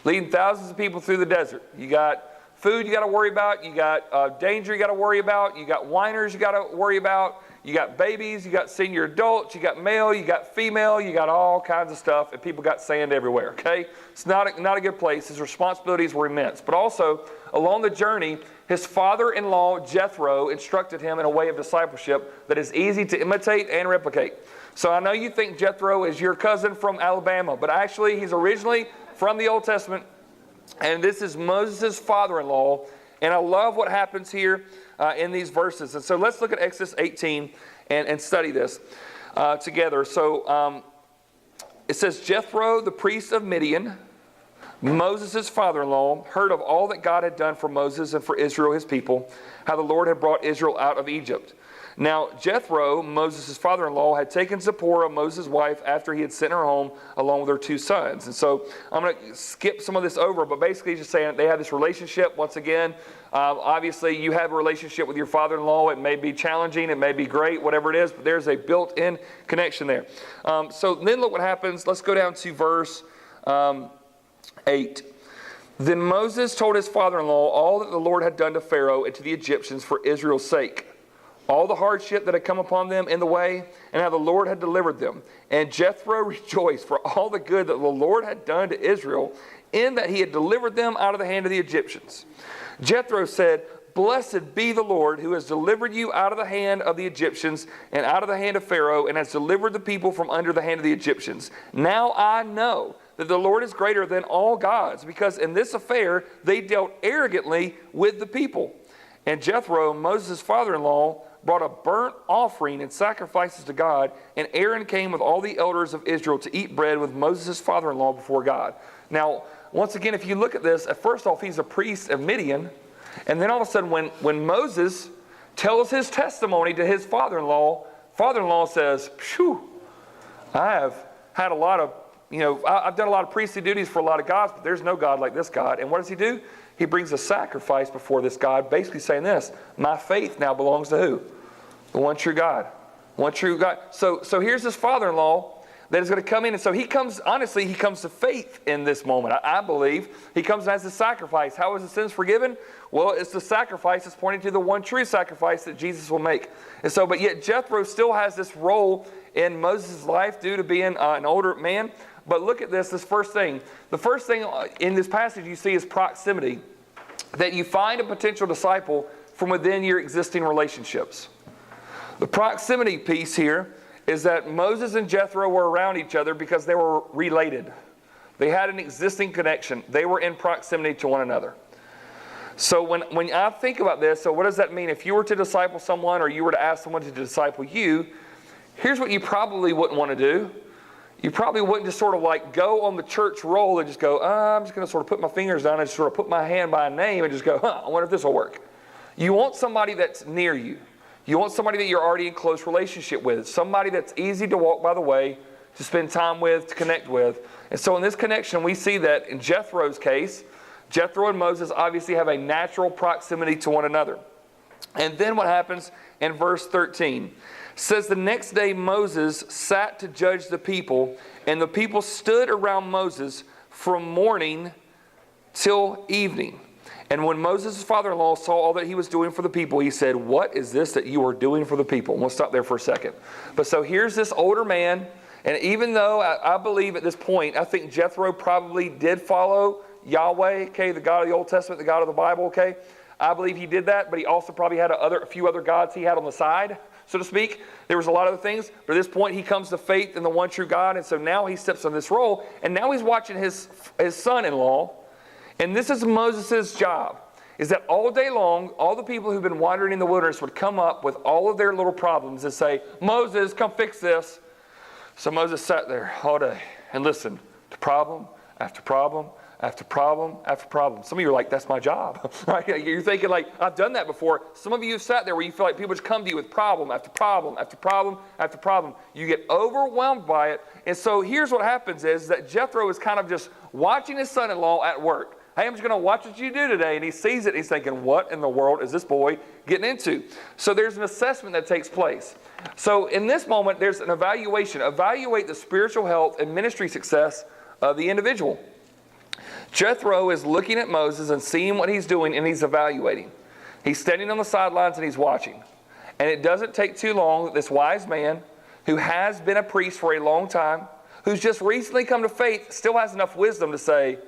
Leading thousands of people through the desert. You got food you got to worry about. You got danger you got to worry about. You got whiners you got to worry about. You got babies. You got senior adults. You got male. You got female. You got all kinds of stuff. And people got sand everywhere, okay? It's not a good place. His responsibilities were immense. But also, along the journey, his father-in-law, Jethro, instructed him in a way of discipleship that is easy to imitate and replicate. So I know you think Jethro is your cousin from Alabama, but actually he's originally from the Old Testament, and this is Moses' father-in-law. And I love what happens here in these verses. And so let's look at Exodus 18 and study this together. So it says, Jethro, the priest of Midian, Moses' father-in-law, heard of all that God had done for Moses and for Israel, his people, how the Lord had brought Israel out of Egypt. Now, Jethro, Moses' father-in-law, had taken Zipporah, Moses' wife, after he had sent her home along with her 2 sons. And so I'm going to skip some of this over, but basically just saying they have this relationship. Once again, obviously you have a relationship with your father-in-law. It may be challenging, it may be great, whatever it is, but there's a built-in connection there. So then look what happens. Let's go down to verse 8. Then Moses told his father-in-law all that the Lord had done to Pharaoh and to the Egyptians for Israel's sake, all the hardship that had come upon them in the way, and how the Lord had delivered them. And Jethro rejoiced for all the good that the Lord had done to Israel, in that he had delivered them out of the hand of the Egyptians. Jethro said, Blessed be the Lord who has delivered you out of the hand of the Egyptians and out of the hand of Pharaoh, and has delivered the people from under the hand of the Egyptians. Now I know that the Lord is greater than all gods, because in this affair they dealt arrogantly with the people. And Jethro, Moses' father-in-law, brought a burnt offering and sacrifices to God, and Aaron came with all the elders of Israel to eat bread with Moses' father-in-law before God. Now, once again, if you look at this, first off, he's a priest of Midian, and then all of a sudden when Moses tells his testimony to his father-in-law says, "Phew, I have had a lot of, I've done a lot of priestly duties for a lot of gods, but there's no God like this God." And what does he do? He brings a sacrifice before this God, basically saying this: my faith now belongs to who? The one true God. One true God. So here's this father-in-law that is going to come in. And so he comes to faith in this moment. I believe he comes and has the sacrifice. How is the sins forgiven? Well, it's the sacrifice that's pointing to the one true sacrifice that Jesus will make. And so, but yet Jethro still has this role in Moses' life due to being an older man. But look at this first thing. The first thing in this passage you see is proximity. That you find a potential disciple from within your existing relationships. The proximity piece here is that Moses and Jethro were around each other because they were related. They had an existing connection. They were in proximity to one another. So when I think about this, so what does that mean? If you were to disciple someone, or you were to ask someone to disciple you, here's what you probably wouldn't want to do. You probably wouldn't just sort of like go on the church roll and just go, I'm just going to sort of put my fingers down and just sort of put my hand by a name and just go, I wonder if this will work. You want somebody that's near you. You want somebody that you're already in close relationship with. Somebody that's easy to walk by the way, to spend time with, to connect with. And so in this connection, we see that in Jethro's case, Jethro and Moses obviously have a natural proximity to one another. And then what happens in verse 13? It says, the next day Moses sat to judge the people, and the people stood around Moses from morning till evening. And when Moses' father-in-law saw all that he was doing for the people, he said, what is this that you are doing for the people? And we'll stop there for a second. But so here's this older man, and even though I believe at this point, I think Jethro probably did follow Yahweh, okay, the God of the Old Testament, the God of the Bible, okay? I believe he did that, but he also probably had a few other gods he had on the side, so to speak. There was a lot of other things, but at this point he comes to faith in the one true God, and so now he steps on this role, and now he's watching his son-in-law. And this is Moses' job, is that all day long, all the people who've been wandering in the wilderness would come up with all of their little problems and say, Moses, come fix this. So Moses sat there all day and listened to problem after problem after problem after problem. Some of you are like, that's my job, right? You're thinking like, I've done that before. Some of you have sat there where you feel like people just come to you with problem after problem after problem after problem. You get overwhelmed by it. And so here's what happens is that Jethro is kind of just watching his son-in-law at work. Hey, I'm just going to watch what you do today. And he sees it. And he's thinking, what in the world is this boy getting into? So there's an assessment that takes place. So in this moment, there's an evaluation. Evaluate the spiritual health and ministry success of the individual. Jethro is looking at Moses and seeing what he's doing, and he's evaluating. He's standing on the sidelines and he's watching. And it doesn't take too long that this wise man, who has been a priest for a long time, who's just recently come to faith, still has enough wisdom to say,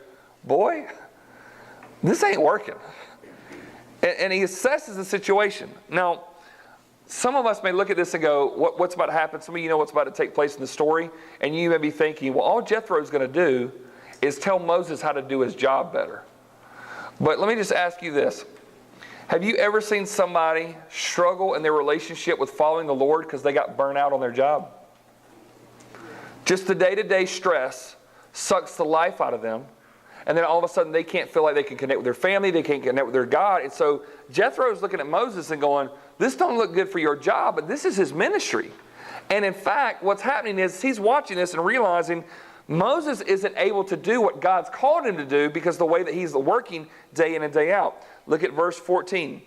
boy, this ain't working. And he assesses the situation. Now, some of us may look at this and go, what's about to happen? Some of you know what's about to take place in the story. And you may be thinking, well, all Jethro's going to do is tell Moses how to do his job better. But let me just ask you this. Have you ever seen somebody struggle in their relationship with following the Lord because they got burnt out on their job? Just the day-to-day stress sucks the life out of them. And then all of a sudden they can't feel like they can connect with their family, they can't connect with their God. And so Jethro is looking at Moses and going, this don't look good for your job, but this is his ministry. And in fact, what's happening is he's watching this and realizing Moses isn't able to do what God's called him to do because the way that he's working day in and day out. Look at verse 14.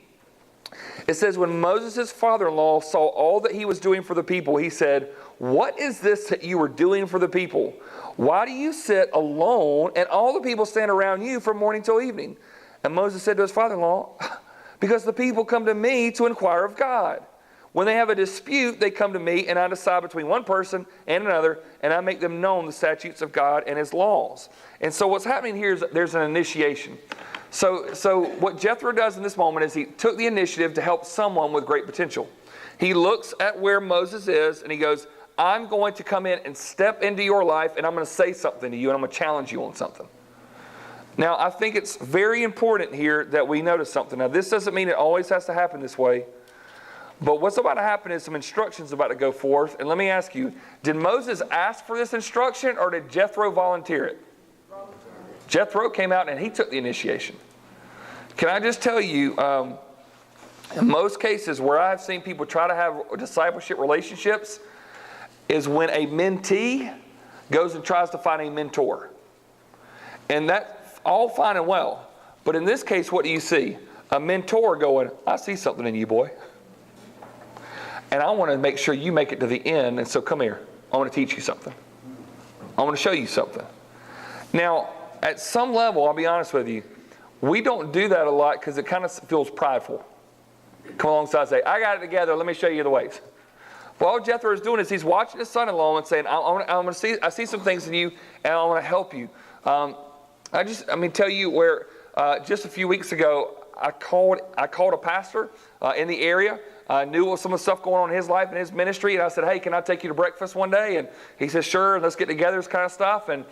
It says, when Moses' father-in-law saw all that he was doing for the people, he said, what is this that you are doing for the people? Why do you sit alone and all the people stand around you from morning till evening? And Moses said to his father-in-law, because the people come to me to inquire of God. When they have a dispute, they come to me, and I decide between one person and another, and I make them known the statutes of God and his laws. And so what's happening here is that there's an initiation. So what Jethro does in this moment is he took the initiative to help someone with great potential. He looks at where Moses is and he goes, I'm going to come in and step into your life and I'm going to say something to you and I'm going to challenge you on something. Now, I think it's very important here that we notice something. Now, this doesn't mean it always has to happen this way. But what's about to happen is some instructions about to go forth. And let me ask you, did Moses ask for this instruction or did Jethro volunteer it? Jethro came out and he took the initiation. Can I just tell you, in most cases where I've seen people try to have discipleship relationships is when a mentee goes and tries to find a mentor. And that's all fine and well. But in this case, what do you see? A mentor going, I see something in you, boy. And I want to make sure you make it to the end. And so come here. I want to teach you something. I want to show you something. Now, at some level, I'll be honest with you, we don't do that a lot because it kind of feels prideful. Come alongside and say, I got it together. Let me show you the ways. Well, all Jethro is doing is he's watching his son-in-law and saying, I see some things in you and I want to help you. Let me tell you where just a few weeks ago, I called a pastor in the area. I knew some of the stuff going on in his life and his ministry. And I said, hey, can I take you to breakfast one day? And he said, sure, let's get together, this kind of stuff. And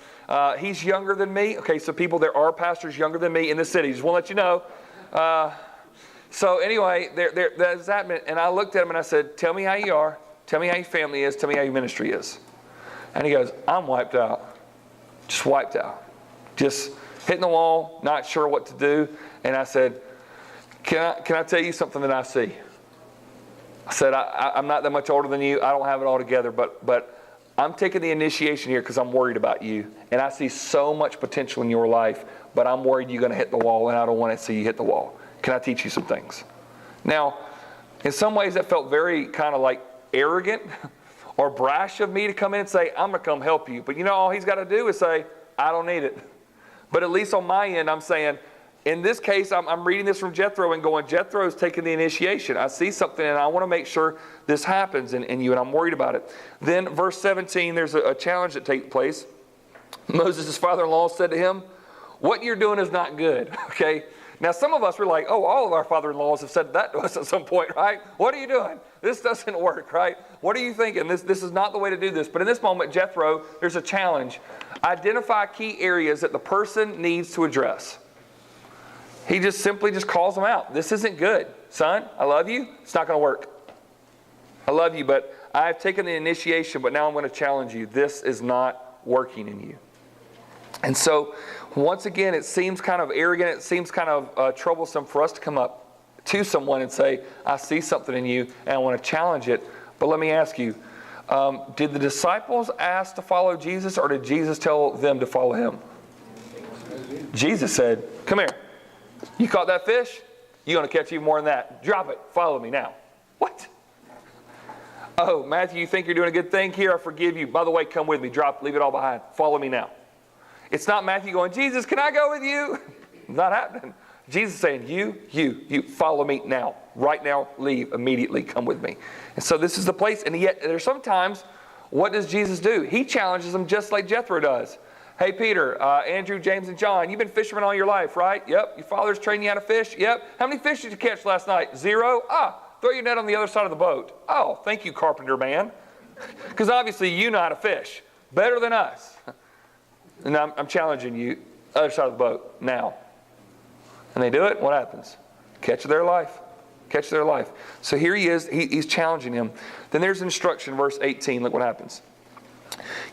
he's younger than me. Okay, so there are pastors younger than me in the city. Just want to let you know. So anyway, that's happening. And I looked at him and I said, tell me how you are. Tell me how your family is. Tell me how your ministry is. And he goes, I'm wiped out. Just wiped out. Just hitting the wall, not sure what to do. And I said, can I tell you something that I see? I said, I'm not that much older than you. I don't have it all together, but I'm taking the initiation here because I'm worried about you. And I see so much potential in your life, but I'm worried you're going to hit the wall, and I don't want to see you hit the wall. Can I teach you some things? Now, in some ways that felt very kind of like arrogant or brash of me to come in and say, I'm going to come help you. But you know, all he's got to do is say, I don't need it. But at least on my end, I'm saying, in this case, I'm reading this from Jethro and going, Jethro's taking the initiation. I see something and I want to make sure this happens in you, and I'm worried about it. Then verse 17, there's a challenge that takes place. Moses' father-in-law said to him, what you're doing is not good. Okay. Now, some of us were like, oh, all of our father-in-laws have said that to us at some point, right? What are you doing? This doesn't work, right? What are you thinking? This is not the way to do this. But in this moment, Jethro, there's a challenge. Identify key areas that the person needs to address. He just simply calls them out. This isn't good. Son, I love you. It's not going to work. I love you, but I've taken the initiation, but now I'm going to challenge you. This is not working in you. And so, once again, it seems kind of arrogant. It seems kind of troublesome for us to come up to someone and say, I see something in you and I want to challenge it. But let me ask you, did the disciples ask to follow Jesus, or did Jesus tell them to follow him? Jesus said, come here. You caught that fish? You're going to catch even more than that. Drop it. Follow me now. What? Oh, Matthew, you think you're doing a good thing here? I forgive you. By the way, come with me. Leave it all behind. Follow me now. It's not Matthew going, Jesus, can I go with you? Not happening. Jesus is saying, you, follow me now. Right now, leave immediately. Come with me. And so this is the place. And yet, there's sometimes, what does Jesus do? He challenges them just like Jethro does. Hey, Peter, Andrew, James, and John, you've been fishermen all your life, right? Yep. Your father's training you how to fish? Yep. How many fish did you catch last night? 0? Throw your net on the other side of the boat. Oh, thank you, carpenter man. Because obviously you know how to fish better than us. And I'm challenging you, other side of the boat, now. And they do it, what happens? Catch their life. Catch their life. So here he is, he's challenging him. Then there's instruction, verse 18, look what happens.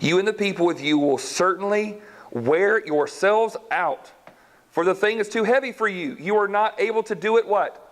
You and the people with you will certainly wear yourselves out, for the thing is too heavy for you. You are not able to do it what?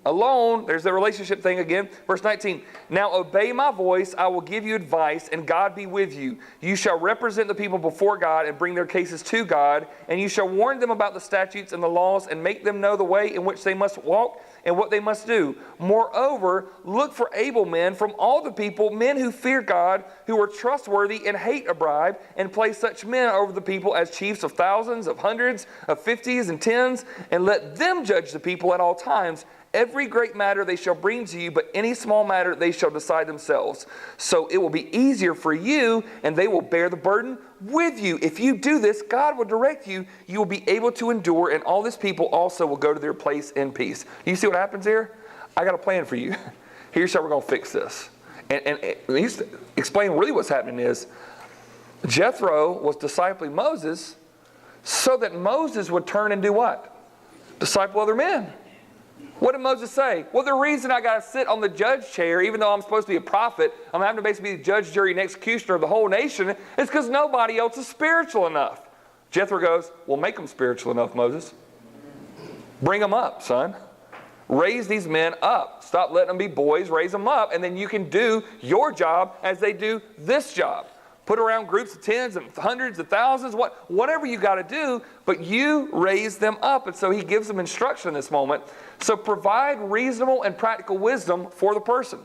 Alone. There's the relationship thing again. Verse 19. Now obey my voice. I will give you advice, and God be with you. You shall represent the people before God and bring their cases to God, and you shall warn them about the statutes and the laws and make them know the way in which they must walk and what they must do. Moreover, look for able men from all the people, men who fear God, who are trustworthy and hate a bribe, and place such men over the people as chiefs of thousands, of hundreds, of 50s and 10s, and let them judge the people at all times. Every great matter they shall bring to you, but any small matter they shall decide themselves. So it will be easier for you, and they will bear the burden with you. If you do this, God will direct you. You will be able to endure, and all this people also will go to their place in peace. You see what happens here? I got a plan for you. Here's how we're going to fix this. And he's explaining really what's happening is Jethro was discipling Moses so that Moses would turn and do what? Disciple other men. What did Moses say? Well, the reason I got to sit on the judge chair, even though I'm supposed to be a prophet, I'm having to basically be the judge, jury, and executioner of the whole nation, is because nobody else is spiritual enough. Jethro goes, well, make them spiritual enough, Moses. Bring them up, son. Raise these men up. Stop letting them be boys. Raise them up, and then you can do your job as they do this job. Put around groups of tens and hundreds of thousands, whatever you got to do, but you raise them up. And so he gives them instruction in this moment. So provide reasonable and practical wisdom for the person.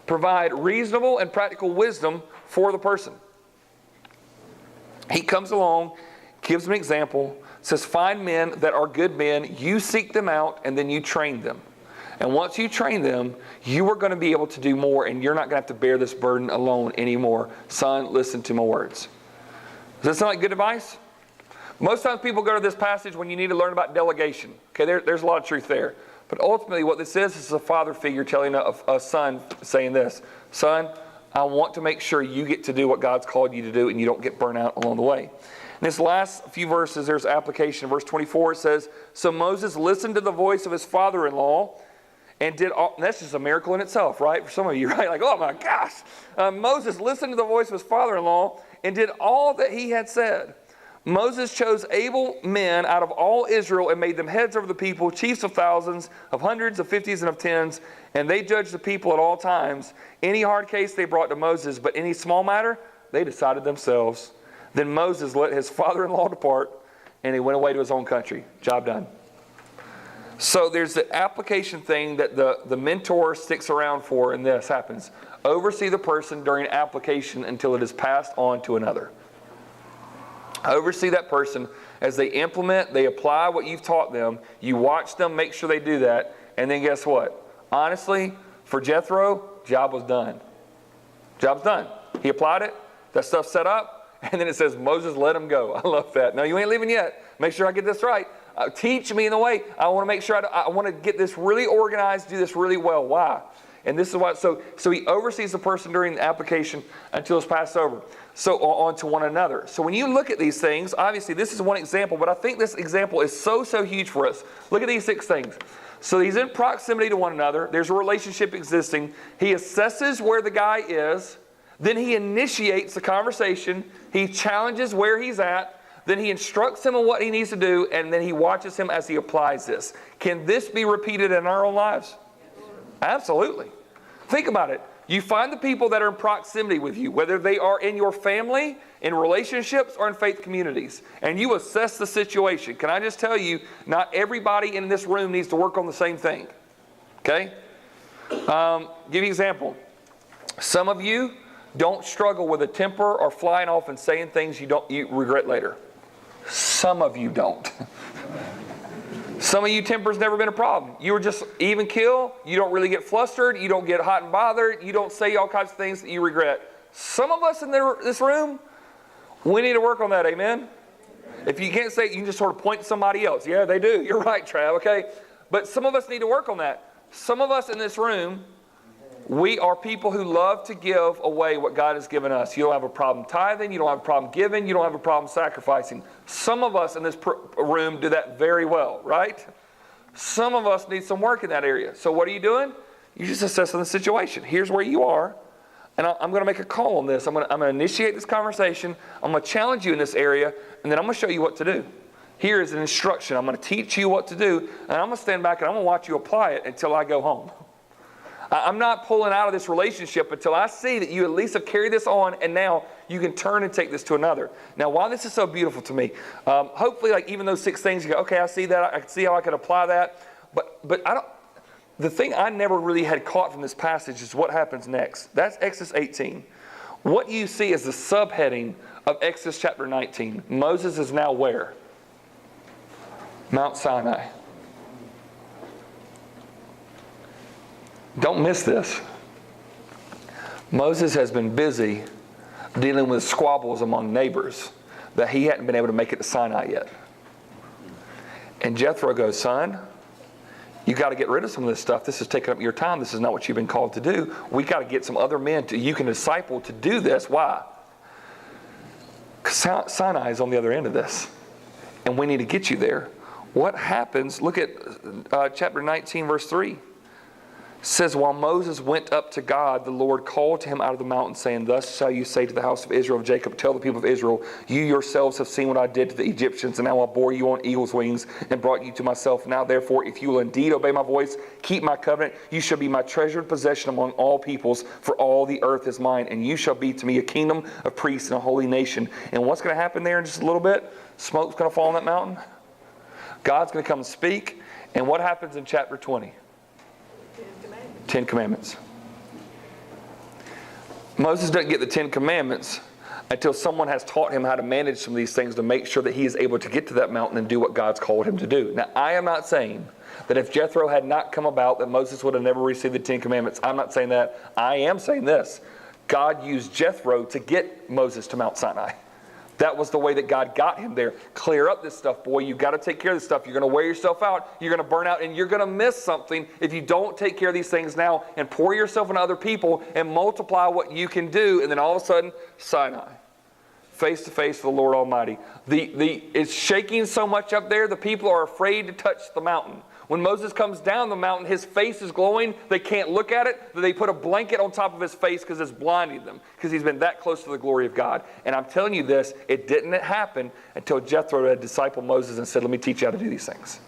Provide reasonable and practical wisdom for the person. He comes along, gives them an example, says, find men that are good men, you seek them out, and then you train them. And once you train them, you are going to be able to do more, and you're not going to have to bear this burden alone anymore. Son, listen to my words. Does that sound like good advice? Most times people go to this passage when you need to learn about delegation. Okay, there's a lot of truth there. But ultimately what this is a father figure telling a son, saying this, son, I want to make sure you get to do what God's called you to do and you don't get burnt out along the way. In this last few verses, there's application. Verse 24, it says, so Moses listened to the voice of his father-in-law and did all, and that's just a miracle in itself, right? For some of you, right? Like, oh my gosh. Moses listened to the voice of his father-in-law and did all that he had said. Moses chose able men out of all Israel and made them heads over the people, chiefs of thousands, of hundreds, of fifties, and of tens. And they judged the people at all times. Any hard case they brought to Moses, but any small matter, they decided themselves. Then Moses let his father-in-law depart, and he went away to his own country. Job done. So there's the application thing that the mentor sticks around for, and this happens. Oversee the person during application until it is passed on to another. Oversee that person as they implement, they apply what you've taught them. You watch them, make sure they do that, and then guess what? Honestly, for Jethro, job was done. Job's done. He applied it, that stuff's set up, and then it says Moses let him go. I love that. No, you ain't leaving yet. Make sure I get this right. Teach me in the way. I want to make sure I want to get this really organized, do this really well. Why? And this is why. So he oversees the person during the application until it's passed over. So on to one another. So when you look at these things, obviously this is one example, but I think this example is so huge for us. Look at these 6 things. So he's in proximity to one another. There's a relationship existing. He assesses where the guy is. Then he initiates the conversation. He challenges where he's at. Then he instructs him on what he needs to do, and then he watches him as he applies this. Can this be repeated in our own lives? Absolutely. Think about it. You find the people that are in proximity with you, whether they are in your family, in relationships, or in faith communities, and you assess the situation. Can I just tell you, not everybody in this room needs to work on the same thing. Okay? Give you an example. Some of you don't struggle with a temper or flying off and saying things you regret later. Some of you don't. Some of you, temper's never been a problem. You were just even keel. You don't really get flustered. You don't get hot and bothered. You don't say all kinds of things that you regret. Some of us in this room, we need to work on that, amen? If you can't say it, you can just sort of point to somebody else. Yeah, they do. You're right, Trav, okay? But some of us need to work on that. Some of us in this room, we are people who love to give away what God has given us. You don't have a problem tithing. You don't have a problem giving. You don't have a problem sacrificing. Some of us in this room do that very well, right? Some of us need some work in that area. So what are you doing? You're just assessing the situation. Here's where you are, and I'm going to make a call on this. I'm going to initiate this conversation. I'm going to challenge you in this area, and then I'm going to show you what to do. Here is an instruction. I'm going to teach you what to do, and I'm going to stand back and I'm going to watch you apply it until I go home. I'm not pulling out of this relationship until I see that you at least have carried this on, and now you can turn and take this to another. Now, why this is so beautiful to me, hopefully, like even those 6 things, you go, okay, I see that. I can see how I can apply that. But I don't. The thing I never really had caught from this passage is what happens next. That's Exodus 18. What you see is the subheading of Exodus chapter 19. Moses is now where? Mount Sinai. Don't miss this. Moses has been busy dealing with squabbles among neighbors that he hadn't been able to make it to Sinai yet. And Jethro goes, son, you got to get rid of some of this stuff. This is taking up your time. This is not what you've been called to do. We got to get some other men you can disciple to do this. Why? Because Sinai is on the other end of this. And we need to get you there. What happens? Look at chapter 19, verse 3. It says, while Moses went up to God, the Lord called to him out of the mountain, saying, thus shall you say to the house of Israel of Jacob, tell the people of Israel, you yourselves have seen what I did to the Egyptians, and now I bore you on eagle's wings and brought you to myself. Now therefore, if you will indeed obey my voice, keep my covenant, you shall be my treasured possession among all peoples, for all the earth is mine, and you shall be to me a kingdom of priests and a holy nation. And what's going to happen there in just a little bit? Smoke's going to fall on that mountain. God's going to come and speak. And what happens in chapter 20? 10 Commandments. Moses doesn't get the 10 Commandments until someone has taught him how to manage some of these things to make sure that he is able to get to that mountain and do what God's called him to do. Now, I am not saying that if Jethro had not come about, that Moses would have never received the 10 Commandments. I'm not saying that. I am saying this. God used Jethro to get Moses to Mount Sinai. That was the way that God got him there. Clear up this stuff, boy. You've got to take care of this stuff. You're going to wear yourself out. You're going to burn out. And you're going to miss something if you don't take care of these things now and pour yourself into other people and multiply what you can do. And then all of a sudden, Sinai. Face to face with the Lord Almighty. It's shaking so much up there, the people are afraid to touch the mountain. When Moses comes down the mountain, his face is glowing. They can't look at it. They put a blanket on top of his face because it's blinding them, because he's been that close to the glory of God. And I'm telling you this, it didn't happen until Jethro had discipled Moses and said, let me teach you how to do these things.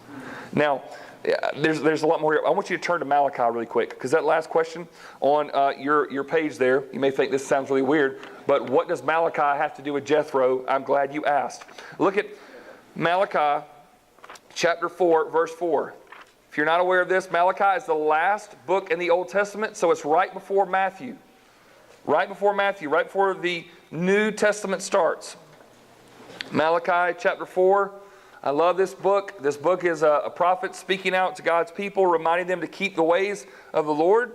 Now, there's a lot more here. I want you to turn to Malachi really quick, because that last question on your page there, you may think this sounds really weird, but what does Malachi have to do with Jethro? I'm glad you asked. Look at Malachi chapter 4, verse 4. If you're not aware of this, Malachi is the last book in the Old Testament, so it's right before Matthew. Right before Matthew, right before the New Testament starts. Malachi chapter 4. I love this book. This book is a prophet speaking out to God's people, reminding them to keep the ways of the Lord.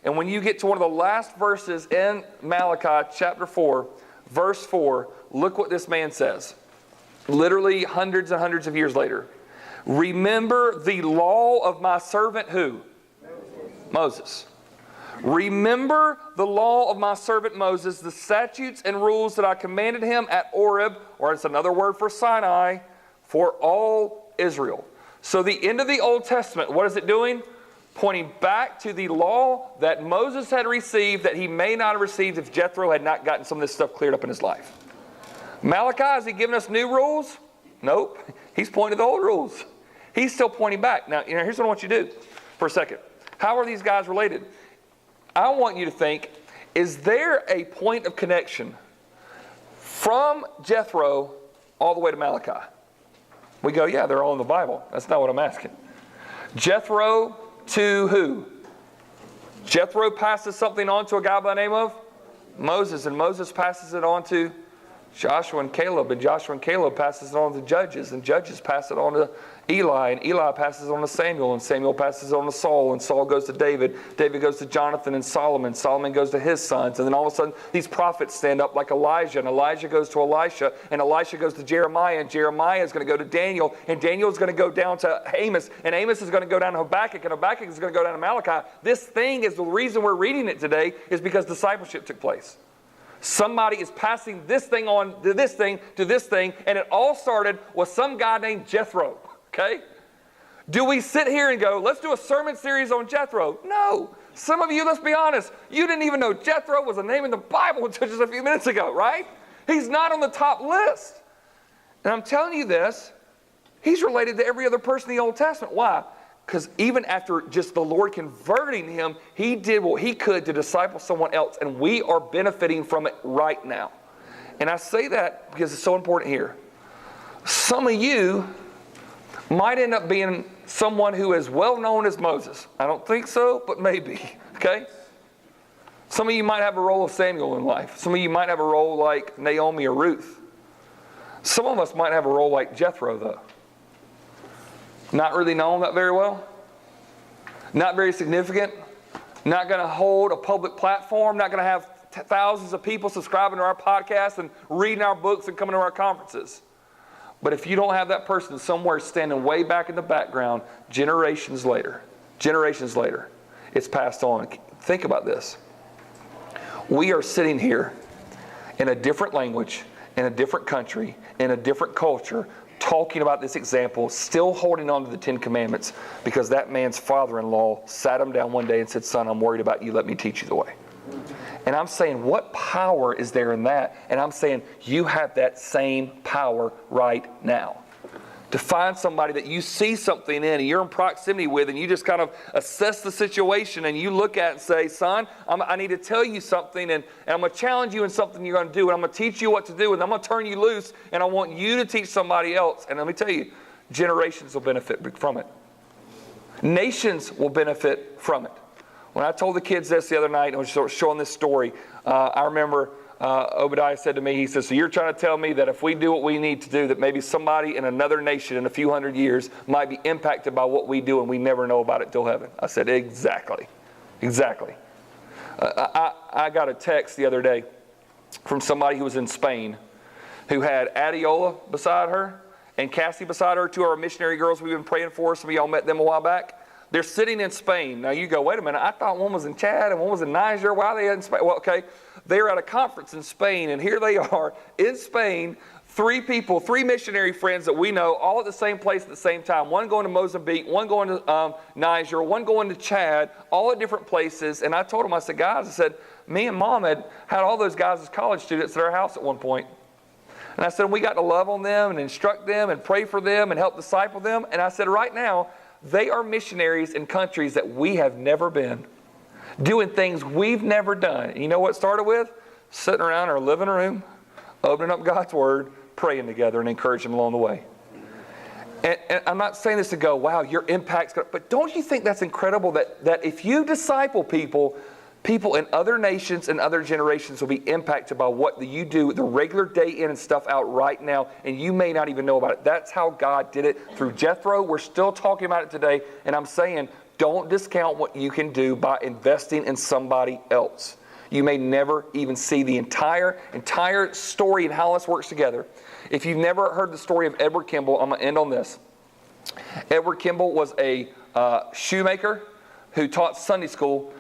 And when you get to one of the last verses in Malachi chapter 4, verse 4, look what this man says. Literally hundreds and hundreds of years later. Remember the law of my servant who? Moses. Remember the law of my servant Moses, the statutes and rules that I commanded him at Oreb, or it's another word for Sinai, for all Israel. So the end of the Old Testament, what is it doing? Pointing back to the law that Moses had received that he may not have received if Jethro had not gotten some of this stuff cleared up in his life. Malachi, is he giving us new rules? Nope. He's pointing to the old rules. He's still pointing back. Now, here's what I want you to do for a second. How are these guys related? I want you to think, is there a point of connection from Jethro all the way to Malachi? We go, yeah, they're all in the Bible. That's not what I'm asking. Jethro to who? Jethro passes something on to a guy by the name of Moses, and Moses passes it on to Joshua and Caleb, and Joshua and Caleb passes it on to Judges, and Judges pass it on to Eli, and Eli passes it on to Samuel, and Samuel passes it on to Saul, and Saul goes to David, David goes to Jonathan and Solomon, Solomon goes to his sons, and then all of a sudden these prophets stand up like Elijah, and Elijah goes to Elisha, and Elisha goes to Jeremiah, and Jeremiah is going to go to Daniel, and Daniel is going to go down to Amos, and Amos is going to go down to Habakkuk, and Habakkuk is going to go down to Malachi. This thing is the reason we're reading it today is because discipleship took place. Somebody is passing this thing on to this thing, to this thing, and it all started with some guy named Jethro, okay? Do we sit here and go, let's do a sermon series on Jethro? No. Some of you, let's be honest, you didn't even know Jethro was a name in the Bible until just a few minutes ago, right? He's not on the top list. And I'm telling you this, he's related to every other person in the Old Testament. Why? Because even after just the Lord converting him, he did what he could to disciple someone else, and we are benefiting from it right now. And I say that because it's so important here. Some of you might end up being someone who is well known as Moses. I don't think so, but maybe, okay? Some of you might have a role of Samuel in life. Some of you might have a role like Naomi or Ruth. Some of us might have a role like Jethro, though. Not really known that very well. Not very significant. Not going to hold a public platform. Not going to have thousands of people subscribing to our podcast and reading our books and coming to our conferences. But if you don't have that person somewhere standing way back in the background, generations later, it's passed on. Think about this. We are sitting here in a different language, in a different country, in a different culture, talking about this example, still holding on to the 10 Commandments because that man's father-in-law sat him down one day and said, son, I'm worried about you. Let me teach you the way. And I'm saying, what power is there in that? And I'm saying, you have that same power right now. To find somebody that you see something in and you're in proximity with, and you just kind of assess the situation and you look at it and say, son, I need to tell you something, and I'm going to challenge you in something you're going to do, and I'm going to teach you what to do, and I'm going to turn you loose, and I want you to teach somebody else. And let me tell you, generations will benefit from it. Nations will benefit from it. When I told the kids this the other night, and I was showing this story, I remember Obadiah said to me, he says, so you're trying to tell me that if we do what we need to do, that maybe somebody in another nation in a few hundred years might be impacted by what we do and we never know about it till heaven. I said, exactly. I got a text the other day from somebody who was in Spain who had Adiola beside her and Cassie beside her, two of our missionary girls we've been praying for. Some of y'all met them a while back. They're sitting in Spain. Now you go, wait a minute, I thought one was in Chad and one was in Niger. Why are they in Spain? Well, okay, they're at a conference in Spain, and here they are in Spain, three missionary friends that we know, all at the same place at the same time. One going to Mozambique, one going to Niger, one going to Chad, all at different places. And I told them, I said, guys, I said, me and Mom had all those guys as college students at our house at one point. And I said, we got to love on them and instruct them and pray for them and help disciple them. And I said, right now, they are missionaries in countries that we have never been, doing things we've never done. And you know what it started with? Sitting around our living room, opening up God's Word, praying together, and encouraging them along the way. And I'm not saying this to go, wow, your impact's going to... But don't you think that's incredible that if you disciple people in other nations and other generations will be impacted by what you do, the regular day in and stuff out right now, and you may not even know about it. That's how God did it through Jethro. We're still talking about it today, and I'm saying don't discount what you can do by investing in somebody else. You may never even see the entire story and how this works together. If you've never heard the story of Edward Kimball, I'm going to end on this. Edward Kimball was a shoemaker who taught Sunday school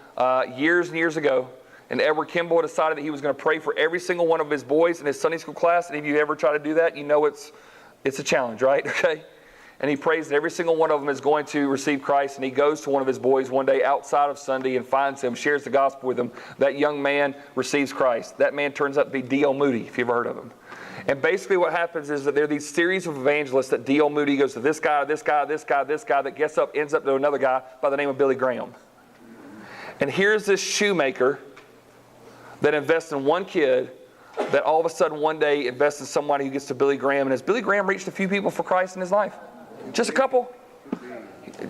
years and years ago, and Edward Kimball decided that he was going to pray for every single one of his boys in his Sunday school class. And if you ever try to do that, you know it's a challenge, right? Okay. And he prays that every single one of them is going to receive Christ. And he goes to one of his boys one day outside of Sunday and finds him, shares the gospel with him. That young man receives Christ. That man turns out to be D.L. Moody, if you've ever heard of him. And basically what happens is that there are these series of evangelists that D.L. Moody goes to this guy, that ends up to another guy by the name of Billy Graham. And here's this shoemaker that invests in one kid that all of a sudden one day invests in somebody who gets to Billy Graham. And has Billy Graham reached a few people for Christ in his life? Just a couple?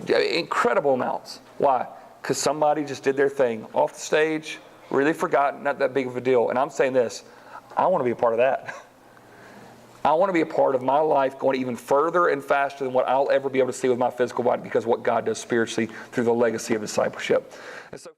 Incredible amounts. Why? Because somebody just did their thing off the stage, really forgotten, not that big of a deal. And I'm saying this, I want to be a part of that. I want to be a part of my life going even further and faster than what I'll ever be able to see with my physical body because of what God does spiritually through the legacy of discipleship. And so